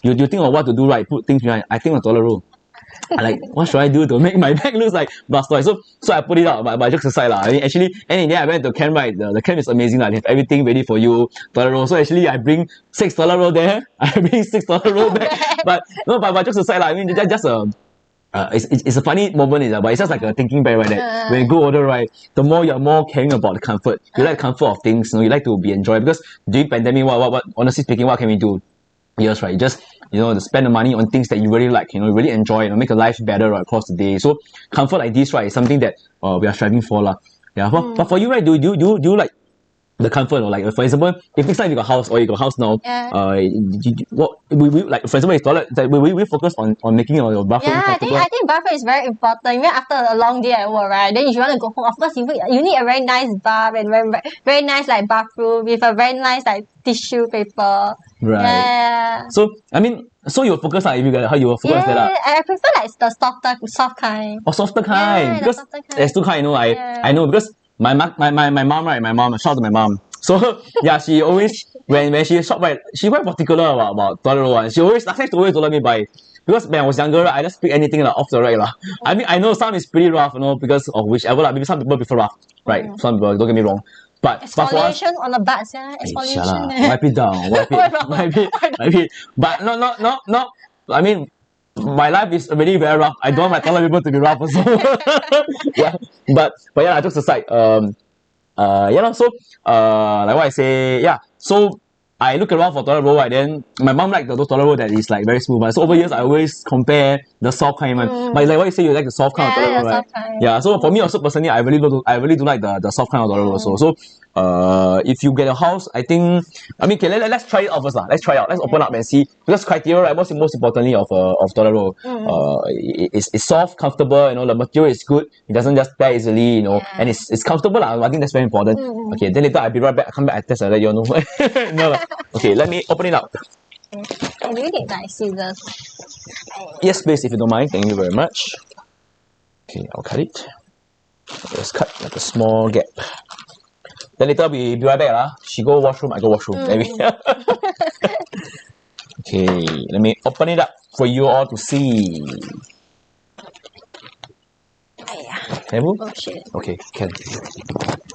You think of what to do, right? Put things behind. I think of toilet roll. I like, what should I do to make my bag look like Blastoise? So I put it out, but jokes aside, I mean, actually, and in the end, I went to camp, right? The camp is amazing, they have everything ready for you, toilet roll. So actually, I bring 6 toilet roll there, I bring 6 toilet roll back. But jokes aside, I mean, just it's a funny moment, but it's just like a thinking back, right? That when you grow older, right, the more you're more caring about the comfort. You like comfort of things, you know, you like to be enjoyed. Because during pandemic, what honestly speaking, what can we do? Yes, right. Just, you know, to spend the money on things that you really like, you know, really enjoy, you know, make your life better, right, across the day. So comfort like this, right, is something that we are striving for, lah. Yeah. But for you, right, do you like the comfort, or like, for example, if next time you got a house or you got a house now, what we like, for example, it's toilet, we focus on making your bathroom comfortable. I think bathroom is very important. Even after a long day at work, right? Then if you want to go home, of course you need a very nice bath and very nice like bathroom with a very nice like tissue paper. Right. Yeah. So I mean, so you focus on, if you get how you will focus that. I prefer like the soft kind. Oh, softer kind. Yeah, because the softer kind. there's 2 kind, you know. I know because my mom, right? My mom, shout out to my mom. So yeah, she always when she shop, right, she quite particular about toilet roll. She always told me buy. Because when I was younger, right, I just pick anything like off the rack. I mean, I know some is pretty rough, you know, because of whichever, maybe some people prefer rough, right? Some people, don't get me wrong. But for us, on the butts, yeah. Exfoliation. Wipe it down, wipe it. But no. I mean, my life is already very rough. I don't want my toilet people to be rough also. Yeah. But yeah, jokes aside, so like what I say, yeah. So I look around for toilet roll, right? Then my mom like those toilet roll that is like very smooth. Right? So over years, I always compare the soft kind, man. But like what you say, you like the soft kind of toilet roll, right? Yeah. So for me also personally, I really do like the soft kind of toilet roll also. So if you get a house, I think, I mean, okay, let's try it out first, lah. Let's try it out. Let's open up and see, because criteria, right, most importantly of toilet roll, it's soft, comfortable, you know, the material is good, it doesn't just tear easily, you know, and it's comfortable, lah. I think that's very important. Okay, then later I'll be right back. I come back, I test, I let you know. No, okay, let me open it up. I really need my scissors. Yes, please, if you don't mind. Thank you very much. Okay, I'll cut it. Let's cut like a small gap. Then later we be right back, lah. She go washroom, I go washroom. Maybe. Okay, let me open it up for you all to see. Can you? Oh shit. Okay, can.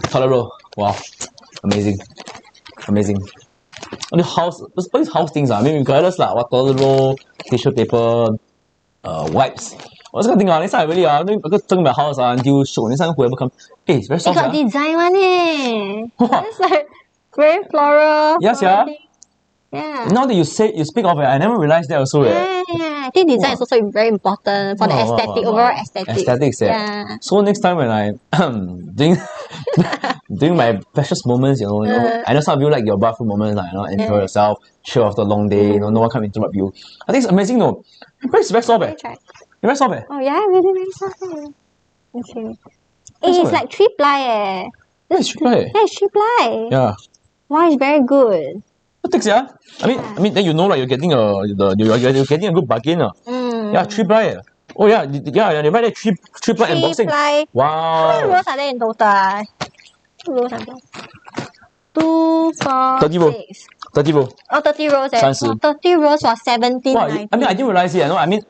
Toilet roll. Wow, amazing. All these house things, I mean, regardless lah, what toilet roll, tissue paper, wipes. What's the thing? Next time I really I go turn my house until show. Next time whoever come, hey, it's very soft. It got design one It's like very floral. Yes, yeah. Yeah. Now that you speak of it, I never realized that also. Yeah. I think design is also very important for the aesthetic, overall aesthetic. Aesthetics, yeah. So next time when I doing my precious moments, you know, I know some of you like your bathroom moments, like, you know, enjoy yourself, chill after a long day, you know, no one can interrupt you. I think it's amazing, though. It's very soft, It's very soft, Oh yeah, really very soft. Okay. It's like 3-ply, Yeah, it's 3-ply. Yeah, it's 3-ply. Yeah. Wow, it's very good. What takes, yeah? I mean, then you know, like, you're getting a good bargain, Yeah, 3-ply. Oh yeah, they write there 3-ply embossing. 3-ply. Wow. How many rows are there in total? 2 rows are there. 2, 4, 30 rows. 6. 30 rows. Oh, 30 rows. 30. 30 rows for 17. Wow, I mean, I didn't realize it. I mean,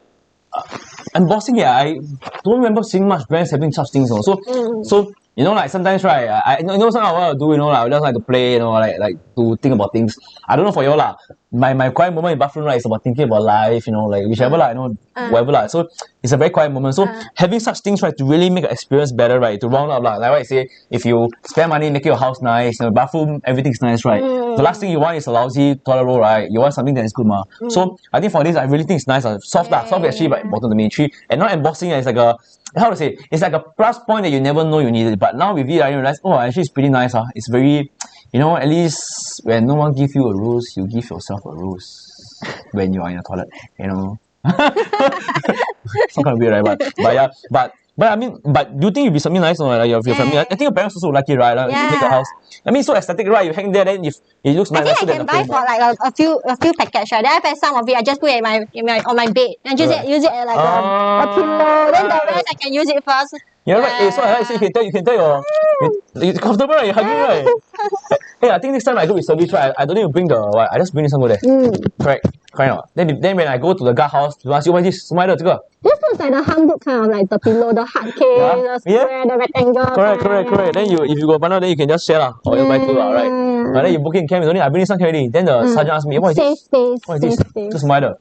embossing, I don't remember seeing much brands having such things. So you know, like sometimes, right? I know something I want to do. You know, like I just like to play. You know, like to think about things. I don't know for you lah. My quiet moment in bathroom, right, is about thinking about life. You know, like whichever lah. You know, whatever lah. So it's a very quiet moment. So having such things, right, to really make the experience better, right, to round up lah. Like what I say, if you spend money making your house nice, you know, bathroom everything's nice, right. The last thing you want is a lousy toilet roll, right? You want something that is good, ma. So I think for this, I really think it's nice. Soft lah. Soft is actually very important to me. And not embossing. It's like a, how to say, it's like a plus point that you never know you need it. But now with it, I realize, oh, actually it's pretty nice. It's very, you know, at least when no one gives you a rose, you give yourself a rose when you are in the toilet, you know. Some kind of weird, right? But yeah, but I mean, but do you think it'd be something nice or like your family? I think your parents also would like it, right? Like, make a house. I mean, so aesthetic, right? You hang there, then if it looks nice. I think I can buy for like a few packets, right? Then I buy some of it. I just put it on my bed and use it as like a pillow. Then the rest I can use it first. Yeah, right. So I say you can tell you're comfortable, right? You're hugging, right? Hey, I think next time I go with service, right, I don't need to bring the what. I just bring some over there. Correct. Then when I go to the guard house, you ask you what is this? 什么来的这个? This looks like the handbook kind of like the pillow, the hard case, the square, the rectangle. Correct. Then if you go bundle, then you can just share lah, or you buy two lah, right? But then you book in camp, only I bring some camp already. Then the sergeant asked me, what is this? What is this? This is 什么来的?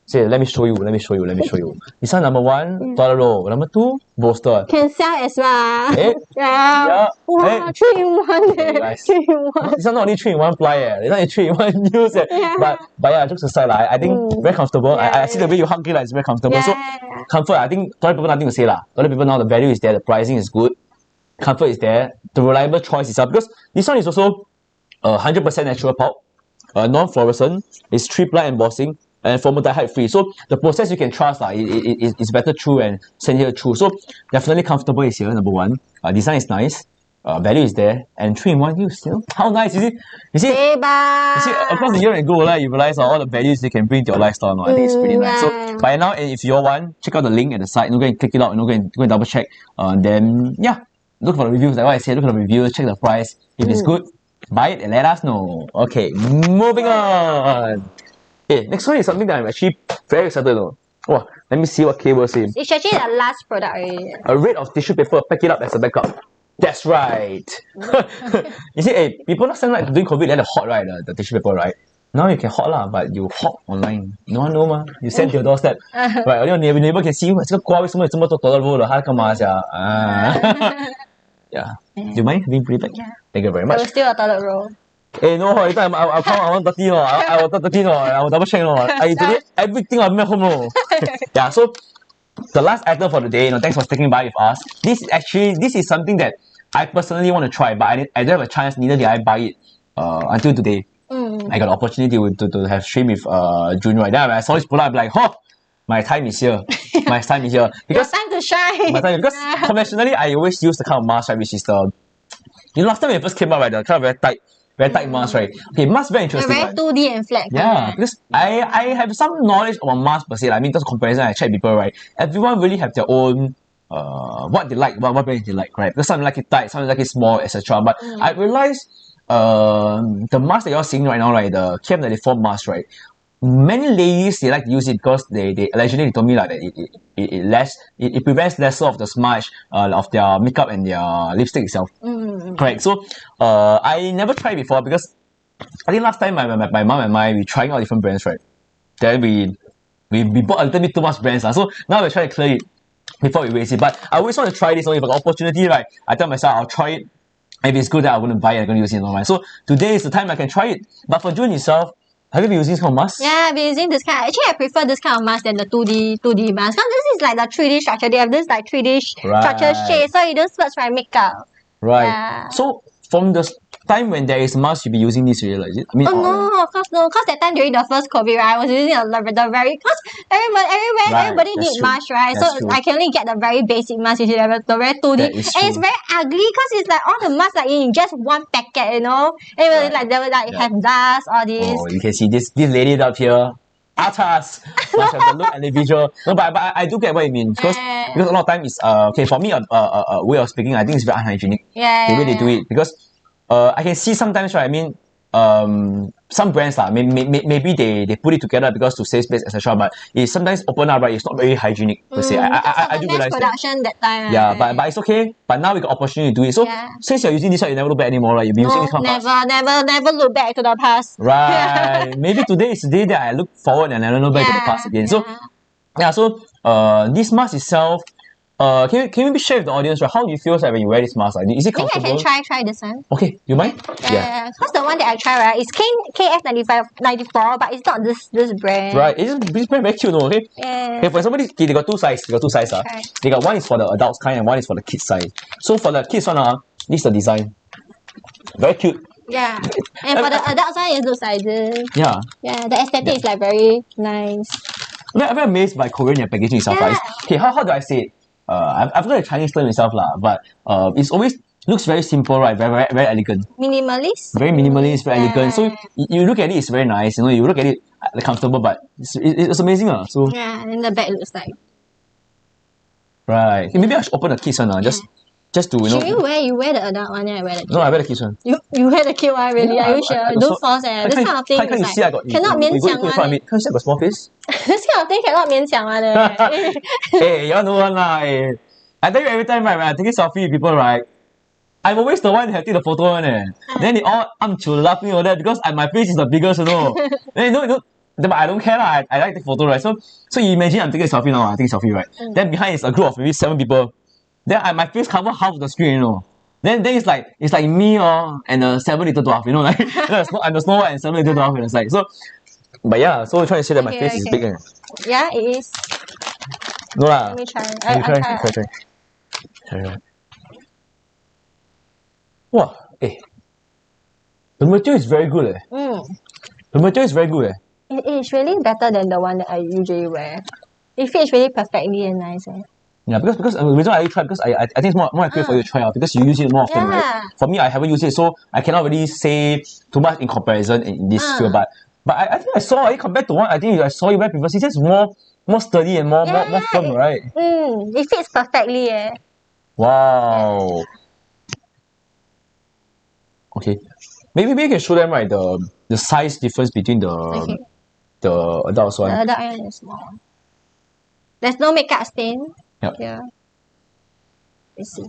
Say, let me show you. This one number 1, toilet roll. Number 2, bolster. Can sell as well. Yeah. Wow, 3 in 1. Nice. 3 in 1. This one not only 3 in 1 ply, this one is 3 in 1 use. But yeah, jokes aside, I think very comfortable. I see the way you hug it, like, it's very comfortable. So comfort, I think toilet people nothing to say lah. Toilet people now the value is there, the pricing is good, comfort is there, the reliable choice is up because this one is also 100% natural pulp, non-fluorescent, it's 3-ply embossing, and formaldehyde free. So the process you can trust it's better true and send here true. So definitely comfortable is here, number 1. Design is nice. Value is there. And 3 in 1 use, you know? How nice, you see across the year and go, like, you realize all the values you can bring to your lifestyle. No? I think it's pretty nice. So by now, if you're one, check out the link at the side, go and click it out, go and double check. Then yeah, look for the reviews. Like what I said, look at the reviews, check the price. If it's good, buy it and let us know. Okay, moving on. Okay, next one is something that I'm actually very excited about. Wow, let me see what cable says. It's actually the last product already. A red of tissue paper, pack it up as a backup. That's right. You see, people last time like during COVID, they had hot, right? The tissue paper, right? Now you can hot lah, but you hot online. No one know ma. You send to your doorstep. Right, only your neighbor can see you. 这个瓜为什么有这么多toilet roll的？他干嘛呀？Yeah. Do you mind being pretty back? Yeah. Thank you very much. There was still a toilet roll. No, later I'll count. I want 30 no. I want 30 no. I will double check no. I did everything I'm at home no. Yeah. So the last item for the day. Thanks for sticking by with us. This is something that I personally want to try, but I don't have a chance. Neither did I buy it until today. I got an opportunity to have stream with June, right? Then I saw this product, I'm like, oh, my time is here. My time is here. Because time to shine. Because conventionally, I always use the kind of mask, right, which is the, last time when it first came out, right, the kind of very tight mask, right? Okay, mask very interesting. Very 2D and flat. Yeah, because I have some knowledge about mask per se. I mean, just comparison, I check people, right? Everyone really have their own what they like, what brands they like, right? Because some like it tight, some like it small, etc. But I realized the mask that you're seeing right now, right, the KM94 mask, right? Many ladies, they like to use it because they allegedly told me like that it prevents lesser of the smudge of their makeup and their lipstick itself. Correct. So I never tried before because I think last time my mom and I we trying out different brands, right? Then we bought a little bit too much brands. So now we're trying to clear it before we waste it. But I always want to try this. So if I got opportunity, right, I tell myself I'll try it. If it's good, then I'm going to buy it, I'm going to use it online. So today is the time I can try it. But for June itself, Have you been using this kind of mask? Yeah, I've been using this kind. Actually, I prefer this kind of mask than the 2D mask. Because this is like the 3D structure. They have this like 3D structure shade, so you don't splurge my makeup. Right. Yeah. So from the time when there is mask, you'll be using this really, like, is it? I mean, no, of course no. Because that time during the first COVID, right, I was using the very, because everybody need mask, right? That's so true. I can only get the very basic mask, which is the very 2D. That is And it's true. very ugly because it's like all the masks like in just one packet, you know? And it will, like they will like have dust, all this. Oh, you can see this lady up here. Atas must have the look and the visual. No, but I do get what you mean because a lot of time is okay for me way of speaking. I think it's very unhygienic. The way they do it because I can see sometimes, right? I mean, some brands maybe they put it together because to save space, etc. But it sometimes open up, right? It's not very hygienic per se. I do realize production that time. Yeah, but it's okay. But now we got opportunity to do it. So since you're using this one, you never look back anymore, right? You'll be using this one. Never look back to the past. Right. Maybe today is the day that I look forward and I don't look back to the past again. So this mask itself. Can you maybe share with the audience, right? How do you feel like when you wear this mask? Like, is it comfortable? Maybe I can try this one. Okay, you mind? Yeah. Because the one that I try, right, is KF94, but it's not this brand. Right. This brand very cute, no? Okay. Yeah. Okay, for somebody, they got two sizes. They got one is for the adults kind and one is for the kids size. So for the kids one, this is the design. Very cute. Yeah. And for the adults one, it looks like this. Yeah. Yeah. The aesthetic is like very nice. I'm very amazed by Korean packaging itself. Right? Okay, how do I say it? I've got a Chinese term itself but it's always looks very simple, right? Very, very elegant. Minimalist. Very minimalist, very elegant. So you look at it, it's very nice. You know, you look at it comfortable, but it's amazing, So and the back looks like. Right. Okay, maybe I should open the kids one, just to Should you wear the adult one and I wear the kid? No, I wear the kids one. You wear the kid one, really? Are you sure? Don't force this kind of thing. Can't you see I got cannot 勉强 one. Can't you see I got small face? This kind of thing cannot 勉强 one. Hey, you all know one lah. I tell you every time, right, when I'm taking selfie with people, right, I'm always the one that take the photo one. Then they all laughing over that because my face is the biggest, Then but I don't care lah. I like the photo, right? So you imagine I'm taking a selfie now. I take a selfie, right? Then behind is a group of maybe 7 people. Then my face cover half of the screen, Then it's like me and the 7 little dwarf, like I'm the Snow White and 7 little dwarf and it's like so. But yeah, so we're trying to say that my face is big. Yeah, it is. No lah. Let me try. Try. Wow, the material is very good. The material is very good. It is really better than the one that I usually wear. It fits really perfectly and nice. Yeah, because the reason I try because I think it's more accurate for you to try out because you use it more often, right? For me, I haven't used it, so I cannot really say too much in comparison in this field. But I think I saw it compared to one. I think I saw you wear previously. It's just more sturdy and more firm, right? It fits perfectly. Wow. Okay, maybe you can show them right the size difference between the adult one. The adult one is small. There's no makeup stain. Yep. Yeah. Let's see.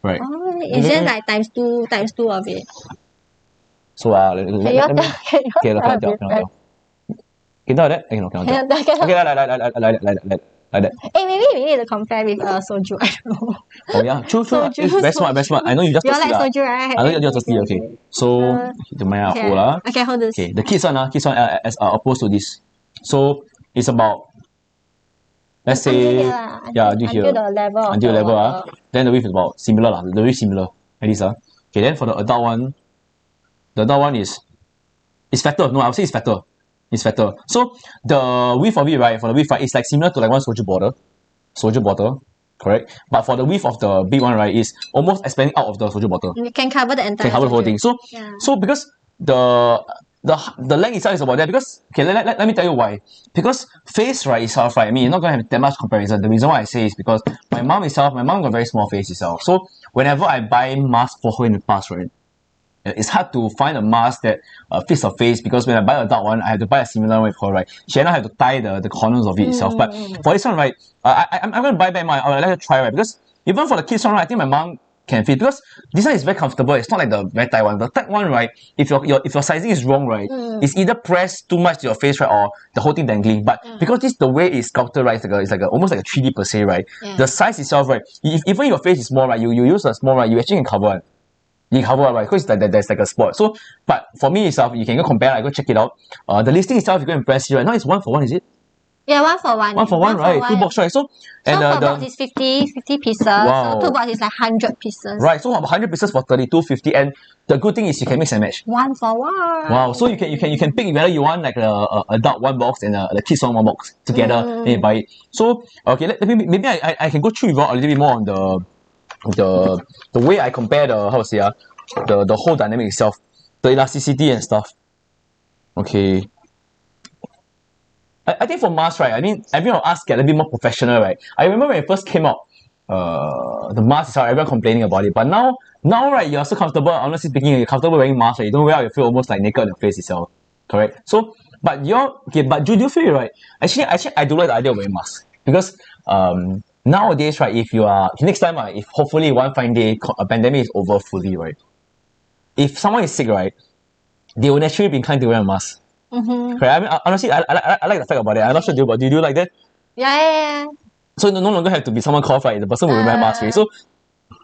Right. Oh, it's just like times two of it. So let me. Cannot tell. Okay, like that. Hey, maybe we need to compare with soju. I don't know. Oh yeah, true. Soju, Very smart. I know you just. You like soju, right? I know you're thirsty. Okay. So the Maya hold Okay, hold this. Okay, the kids one as opposed to this. So it's about. Let's say until here. Until the level then the width is about similar very similar at least Okay, then for the adult one is fatter. No, I would say it's fatter. It's fatter. So the width of it, right, for the width, right, it's like similar to like one soju bottle, correct? But for the width of the big one, right, is almost expanding out of the soju bottle. You can cover the entire. Can cover the whole thing. So because the length itself is about that because let me tell you why. Because face right itself, right, I mean you're not gonna have that much comparison. The reason why I say is because my mom got very small face itself. So whenever I buy mask for her in the past, right, it's hard to find a mask that fits her face because when I buy an adult one, I have to buy a similar one with her, right? She and I have to tie the corners of it itself. But for this one, right, I'm gonna buy back I'll let her try, right? Because even for the kids one, right, I think my mom can fit because this one is very comfortable. It's not like the very tight one. The tight one, right, if your sizing is wrong, right, it's either pressed too much to your face, right, or the whole thing dangling. But because this the way it's sculpted, right, it's like almost like a 3D per se, right? The size itself, right, if even your face is small, right, you use a small, right, you actually can cover it. You cover up, right? Because there's like a spot. So, but for me itself, you can go compare, like go check it out. The listing itself, you go and press here. Right now it's 1 for 1, is it? Yeah, 1 for 1. 1 for 1, right? 2 box, right? So, and per box is 50 pieces. Wow. So 2 box is like 100 pieces. Right, so 100 pieces for 32.50, and the good thing is you can mix and match. 1 for 1. Wow, so you can pick whether you want like a adult 1 box and the kids one box together, then you buy it. So okay, maybe I can go through with you a little bit more on the way I compare the how to say the whole dynamic itself, the elasticity and stuff. Okay. I think for masks, right, I mean, everyone will ask get a bit more professional, right? I remember when it first came out, the mask is everyone complaining about it. But now, right, you're so comfortable, honestly speaking, you're comfortable wearing masks, right? You don't wear out, you feel almost like naked on your face itself. Correct? So, but do you feel it, right? Actually, I do like the idea of wearing masks. Because nowadays, right, if next time, if hopefully one fine day, a pandemic is over fully, right? If someone is sick, right, they will naturally be inclined to wear a mask. Mm-hmm. Right? I mean, honestly, I like the fact about it. I'm not sure do you like that? Yeah. So no longer have to be someone cough, right? The person will wear mask, right? So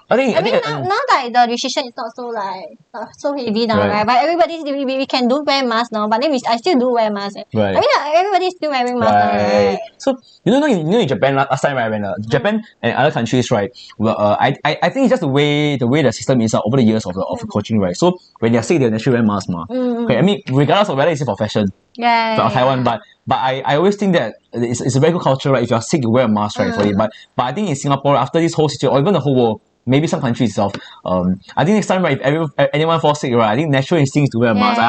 I mean now like the restriction is not so like so heavy now, right? But we can do wear mask now, but then I still do wear mask. Right. I mean everybody's still wearing mask now, right? So you know in Japan last time, right, when Japan and other countries, right, well, I think it's just the way the system is over the years of the coaching, right? So when they're sick, they naturally wear mask, Okay, I mean regardless of whether it's for fashion, Taiwan, but I always think that it's a very good culture, right? If you're sick, you wear a mask, right, for it. But I think in Singapore, after this whole situation, or even the whole world, maybe some countries itself, I think next time, right, if anyone falls sick, right, I think natural instinct is to wear a mask.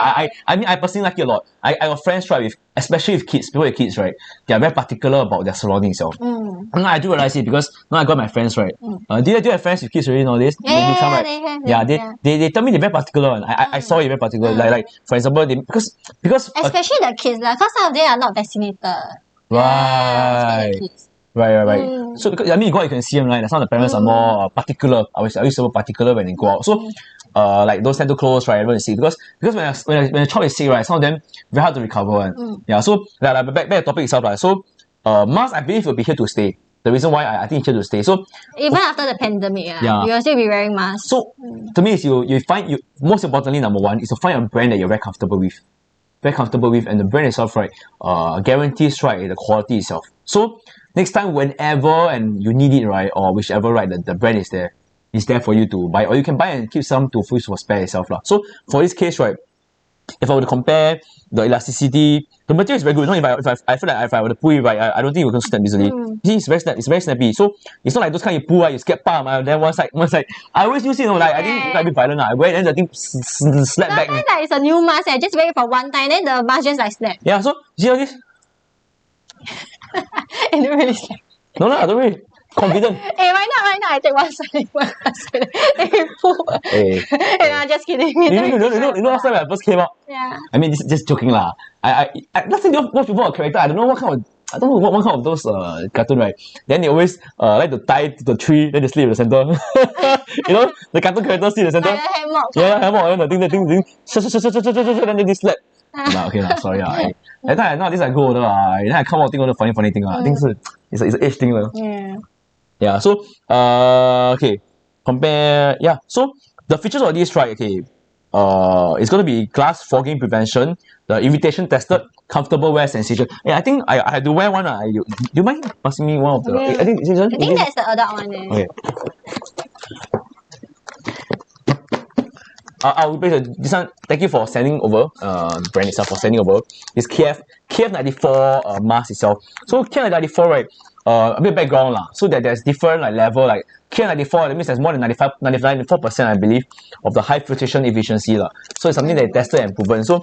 I mean, I personally like it a lot. I got friends, right, especially with kids, people with kids, right, they are very particular about their surroundings itself. And I do realize it because now I got my friends, right. Do you have friends with kids already nowadays? They tell me they're very particular, and I saw it very particular. Like for example, because especially the kids, because some of them are not vaccinated. Right. Right. So because, I mean, you go out, you can see them, right? Some of the parents are more particular. I used to be particular when they go out. So, like those tend to close, right? Everyone is sick because when a child is sick, right, some of them very hard to recover. Yeah. So like back to the topic itself, right? So, mask, I believe will be here to stay. The reason why I think it's here to stay. So even after the pandemic, you will still be wearing masks. So to me, is you find most importantly, number one is to find a brand that you're very comfortable with. And the brand itself, right, guarantees, right, the quality itself. So next time, whenever and you need it, right, or whichever, right, the brand is there for you to buy, or you can buy and keep some to for spare itself, lah. So for this case, right, if I were to compare the elasticity, the material is very good. I feel like if I were to pull it, right, I don't think it will snap easily. See, it's very snappy. So it's not like those kind you pull, right, you get palm, then one side. I always use it, like I think it's a bit violent. I wear it, and the thing slap back. Sometimes like it's a new mask, I just wear it for one time, then the mask just like snap. Yeah, so see all this? It don't really snap. No, I don't really. Confident. Hey, why not? I take one side, one side. Hey, pull. Hey, I'm just kidding. You know last time when I first came out? Yeah. I mean, just joking lah. I last time watch people a character, I don't know what kind of those cartoon, right? Then they always like to tie to the tree, then they sleep in the center. You know, the cartoon characters sleep in the center. Hammock. The thing, then they slap. Okay, sorry. That time I go older, then I come out think all the funny thing. I think it's an age thing. Yeah, so okay, compare. Yeah, so the features of this, right? Okay, it's going to be glass fogging prevention, the irritation tested, comfortable wear sensation. Yeah, I think I had to wear one. Do you mind passing me one of the? I think that's the adult one. Okay. I'll replace this one. Thank you for sending over brand itself for sending over this KF94 mask itself. So KF94, right? A bit background lah. So that there's different like level, like KF94, that means there's more than 94%, I believe, of the high filtration efficiency lah. So it's something that is tested and proven. So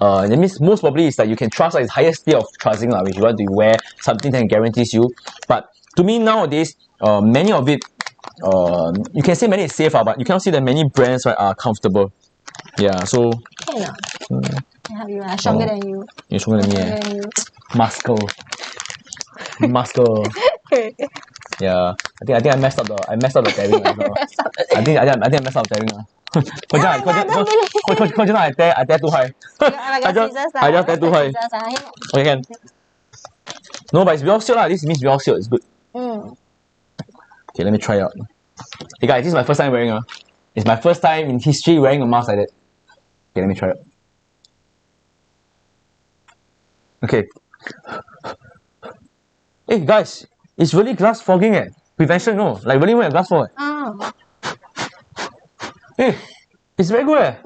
that means most probably is that you can trust, like, it's highest tier of trusting lah, if you want to wear something that guarantees you. But to me nowadays, many of it, you can say many is safe, but you cannot see that many brands, right, are comfortable. Yeah, so you are stronger than you. You're stronger than me. Muscle. Yeah, I think I messed up the pairing. I think I messed up the pairing. I dare too high. I just dare too high. Okay, can. No, but it's well sealed lah. This means well sealed. It's good. Okay, let me try out. Hey guys, this is my first time wearing. It's my first time in history wearing a mask like that. Okay, let me try it. Okay. Hey guys, it's really glass fogging Prevention, no. Like really wear glass fog. Oh. Hey, it's very good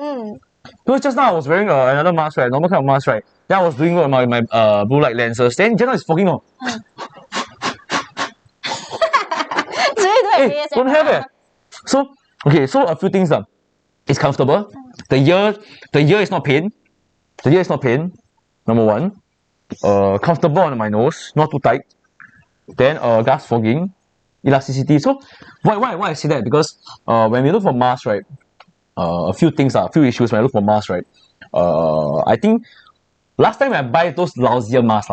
Because just now I was wearing another mask, right? Normal kind of mask, right? Then I was doing my blue light lenses. Then just now it's fogging no. So you do it Don't have So okay, so a few things It's comfortable. The ear is not pain. The ear is not pain. Number one. Comfortable on my nose, not too tight. Then glass fogging, elasticity. So why I say that? Because when we look for masks, right? A few issues when I look for masks, right? I think last time I buy those lousier masks,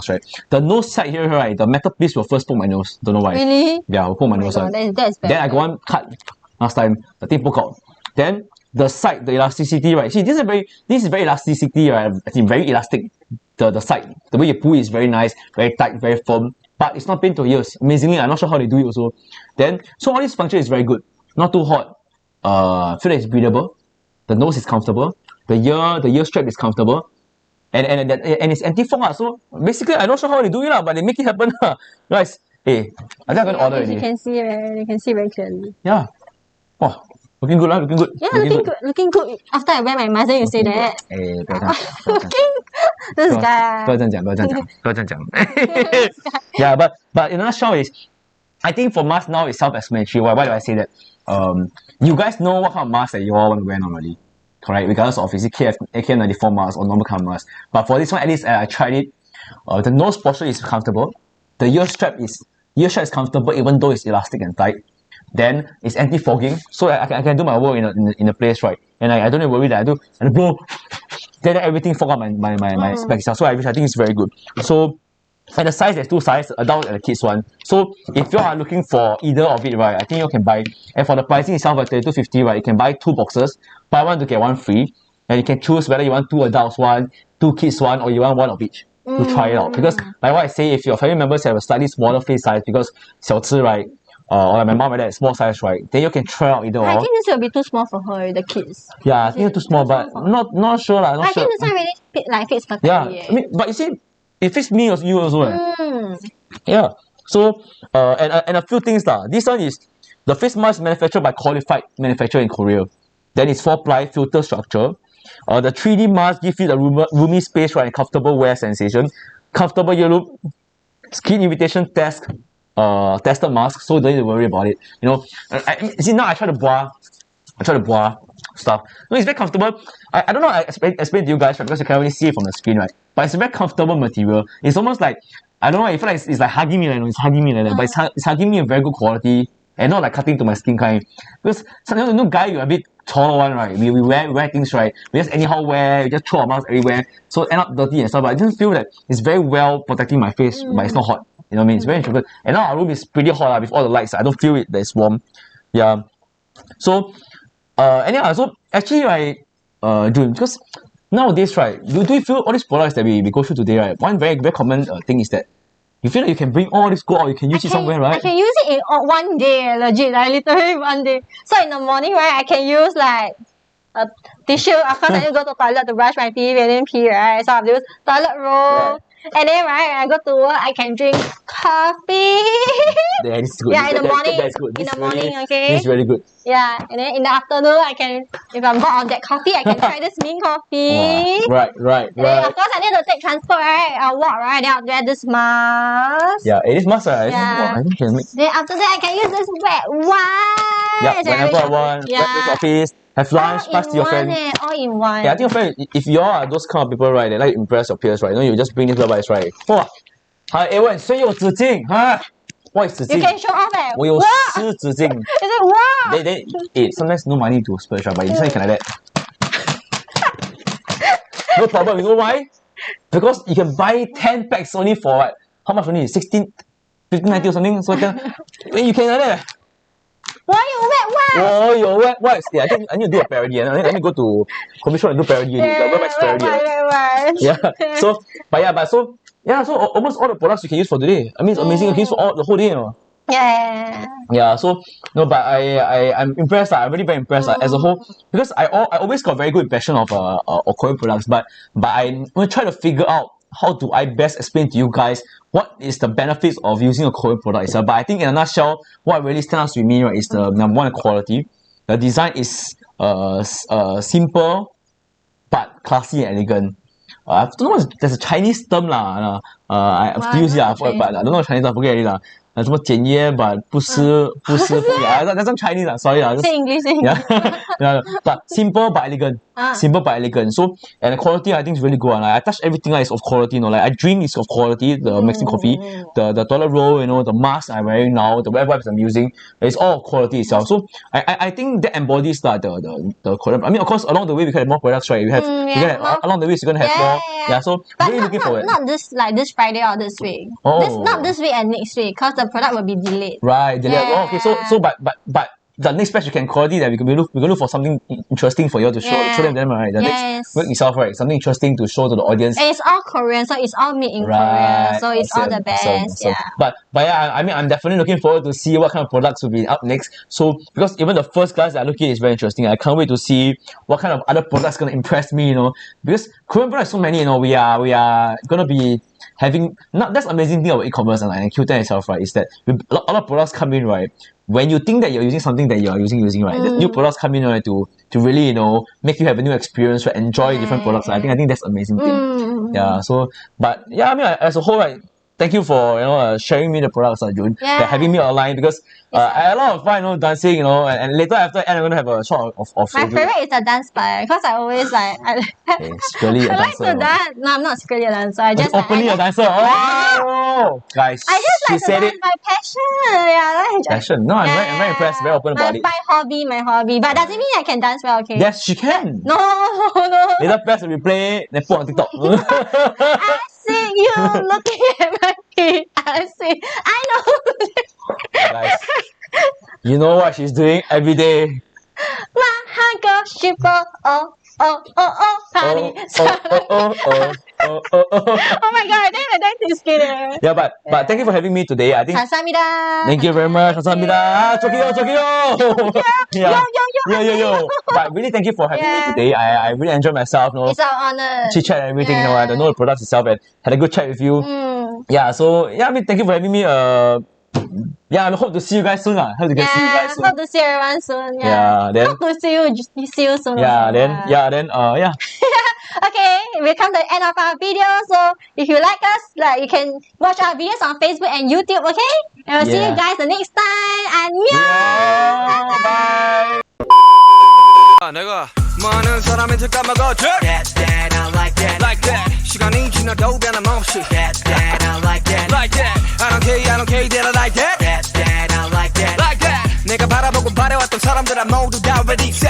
right? The nose side here, right? The metal piece will first poke my nose. Don't know why. Really? Yeah, will poke my nose. That's bad. Then I got one cut last time. The thing poke out. Then the side, the elasticity, right? See, this is very elasticity, right? I think very elastic. The side, the way you pull is very nice, very tight, very firm. But it's not pain to ears. Amazingly, I'm not sure how they do it also. Then, so all this function is very good. Not too hot. Feel that it's breathable. The nose is comfortable. The ear strap is comfortable. And it's anti-fog. So basically, I'm not sure how they do it, but they make it happen. Guys, hey, I think I'm gonna order already. You can see very clearly. Yeah. Oh, looking good, looking good. Yeah, looking good. After I wear my mask, then you say that. Hey, this guy. Yeah, but in a nutshell is, I think for mask now it's self-explanatory. Why do I say that? You guys know what kind of mask that you all want to wear normally, correct? Regardless of is it KF94 mask or normal kind of mask. But for this one, at least I tried it. The nose posture is comfortable. The ear strap is comfortable even though it's elastic and tight. Then it's anti-fogging, so I can do my work in a place, right? And I don't have to worry that I blow. Then everything fog up my specs. So I think it's very good. So and the size, there's two sizes, adult and the kids one. So if you are looking for either of it, right, I think you can buy. And for the pricing itself at $32.50, right, you can buy 2 boxes, buy one to get one free, and you can choose whether you want 2 adults one, 2 kids one, or you want one of each to try it out. Because like what I say, if your family members have a slightly smaller face size, because 小吃, right, or like my mom like that, small size, right, then you can try out either. I think this will be too small for her, the kids. Yeah, I think it's too small, but not sure lah. I think this one really fits perfectly. Yeah, I mean, but you see, it fits me or you also. Yeah. So and a few things lah. This one is the face mask manufactured by qualified manufacturer in Korea. Then it's 4-ply filter structure. The 3D mask gives you the roomy space, right, and comfortable wear sensation. Comfortable ear loop, skin irritation tested mask, so don't need to worry about it. You know, see now I try to boah stuff. No, it's very comfortable. I don't know. I explain to you guys, right, because you can only see it from the screen, right? But it's a very comfortable material. It's almost like I don't know. I feel like it's like hugging me, it's hugging me like that. But it's hugging me in very good quality and not like cutting to my skin kind. Because sometimes guy you're a bit taller one, right? We wear things, right? We just anyhow wear, we just throw our masks everywhere, so end up dirty and stuff. But I just feel that it's very well protecting my face, but it's not hot. You know what I mean? It's very interesting. And now our room is pretty hot with all the lights. I don't feel it that it's warm. Yeah. So anyhow, so actually June, because nowadays, right, do you feel all these products that we go through today, right? One very common thing is that you feel like you can bring all this, go out, you can use it somewhere, right? I can use it in one day, legit, like literally one day. So in the morning, right, I can use like a tissue. Of course, I need to go to the toilet to brush my teeth and then pee, right? So I have to use toilet roll. Right. And then, right, I go to work, I can drink coffee. That is good. Yeah, in the morning. That's good. In the morning, okay? It's really good. Yeah, and then in the afternoon, I can, if I'm bored of that coffee, I can try this mint coffee. Right. And then, of course, I need to take transport, right? I'll walk, right? Then I'll wear this mask. Yeah, it is mask, right? Yeah. I think can make... Then after that, I can use this wet wipes. Yeah, whenever I want, yeah. Wet office, have lunch, pass to your friend. All in one. Yeah, I think if you all are those kind of people, right, that like to impress your peers, right, you just bring these wet wipes, right? Wow. Hi, Ewan, 谁有纸巾? Huh? What is 纸巾? You can show off, eh? 我有湿纸巾. Is it wow? They sometimes no money to splurge, but this one you can like that. No problem, you know why? Because you can buy 10 packs only for what? How much only? 16, 15, 19 or something? So you can like that. Why you wet wipes? Oh, your wet wipes. Yeah, I think I need to do a parody. I need to go to coffee shop and do parody. The wet wipes parody. Yeah. So almost all the products you can use for today. I mean, it's amazing. You can use for the whole day. Yeah, so no, but I'm impressed. I'm really very impressed as a whole, because I always got very good impression of Korean products, but I'm gonna try to figure out how do I best explain to you guys what is the benefits of using a Korean product itself. But I think in a nutshell, what really stands out with me, right, is the number one, quality. The design is simple but classy and elegant. I don't know, there's a Chinese term lah. I still use it, but I don't know Chinese. I forget already lah. 什么简约 but 不失yeah, that's some Chinese sorry say English. Yeah, but simple but elegant. Simple but elegant. So, and the quality I think is really good. Like, I touch everything is of quality, you know. Like I drink is of quality, the Maxim coffee, the toilet roll, you know, the mask I'm wearing now, the web wipes I'm using, it's all quality itself. So I think that embodies the Korean. I mean, of course, along the way we can have more products, right? We have along the way we're gonna have more. Yeah, so but really looking forward. Not this Friday or this week. Not this week and next week, because the product will be delayed. Right, delayed. Oh, okay, so but the next batch you can quality that we can look for something interesting for you to show them, right? The next week itself, right? Something interesting to show to the audience. And it's all Korean, so it's all made in Korea, so it's all the best. Awesome. But yeah, I mean, I'm definitely looking forward to see what kind of products will be up next. So because even the first glass that I look at is very interesting. I can't wait to see what kind of other products gonna impress me, you know. Because Korean products so many, you know. We are gonna be having that's amazing thing about e-commerce and Q10 itself, right? Is that a lot of products come in, right? When you think that you're using something that you are using, right? The new products come in, right, to really, you know, make you have a new experience, right? Enjoy different products. I think that's amazing thing. Yeah. So, but yeah, I mean, as a whole, right? Thank you for, you know, sharing me the products, June. Having me online, because I had a lot of fun, you know, dancing, you know, and later after I'm gonna have a shot of my favorite is a dance part, because I always secretly a dancer. I like to dance. No, I'm not secretly a dancer. I just openly a dancer. Oh, guys, I just like to dance. My passion. Yeah, passion. No, I'm very impressed. Very open about it. My hobby. But doesn't mean I can dance well. Okay. Yes, she can. No. Later press the replay, then put on TikTok. I see you looking at my feet. I see. I know. Guys, you know what she's doing every day. Macha shipper. Party. Oh my god, that is good. Yeah, but thank you for having me today. I think. 감사합니다. Thank you very much. 감사합니다. Yo. But really, thank you for having me today. I really enjoyed myself. You know, it's our honor. Chit chat and everything. You know, I don't know the products itself and had a good chat with you. Yeah. So yeah, I mean, thank you for having me. Yeah, I hope to see you guys soon. Hope to see you guys soon. Hope to see everyone soon. Then hope to see you soon. Yeah. Okay, we come to the end of our video. So if you like us, you can watch our videos on Facebook and YouTube. Okay, and we'll see you guys the next time. 안녕. Bye. 내가 많은 사람한테 까먹어 That I like that 시간이 지나도 변함없이 That I like that I don't care that I like that That I like that 내가 바라보고 바래왔던 사람들아 모두 다 ready set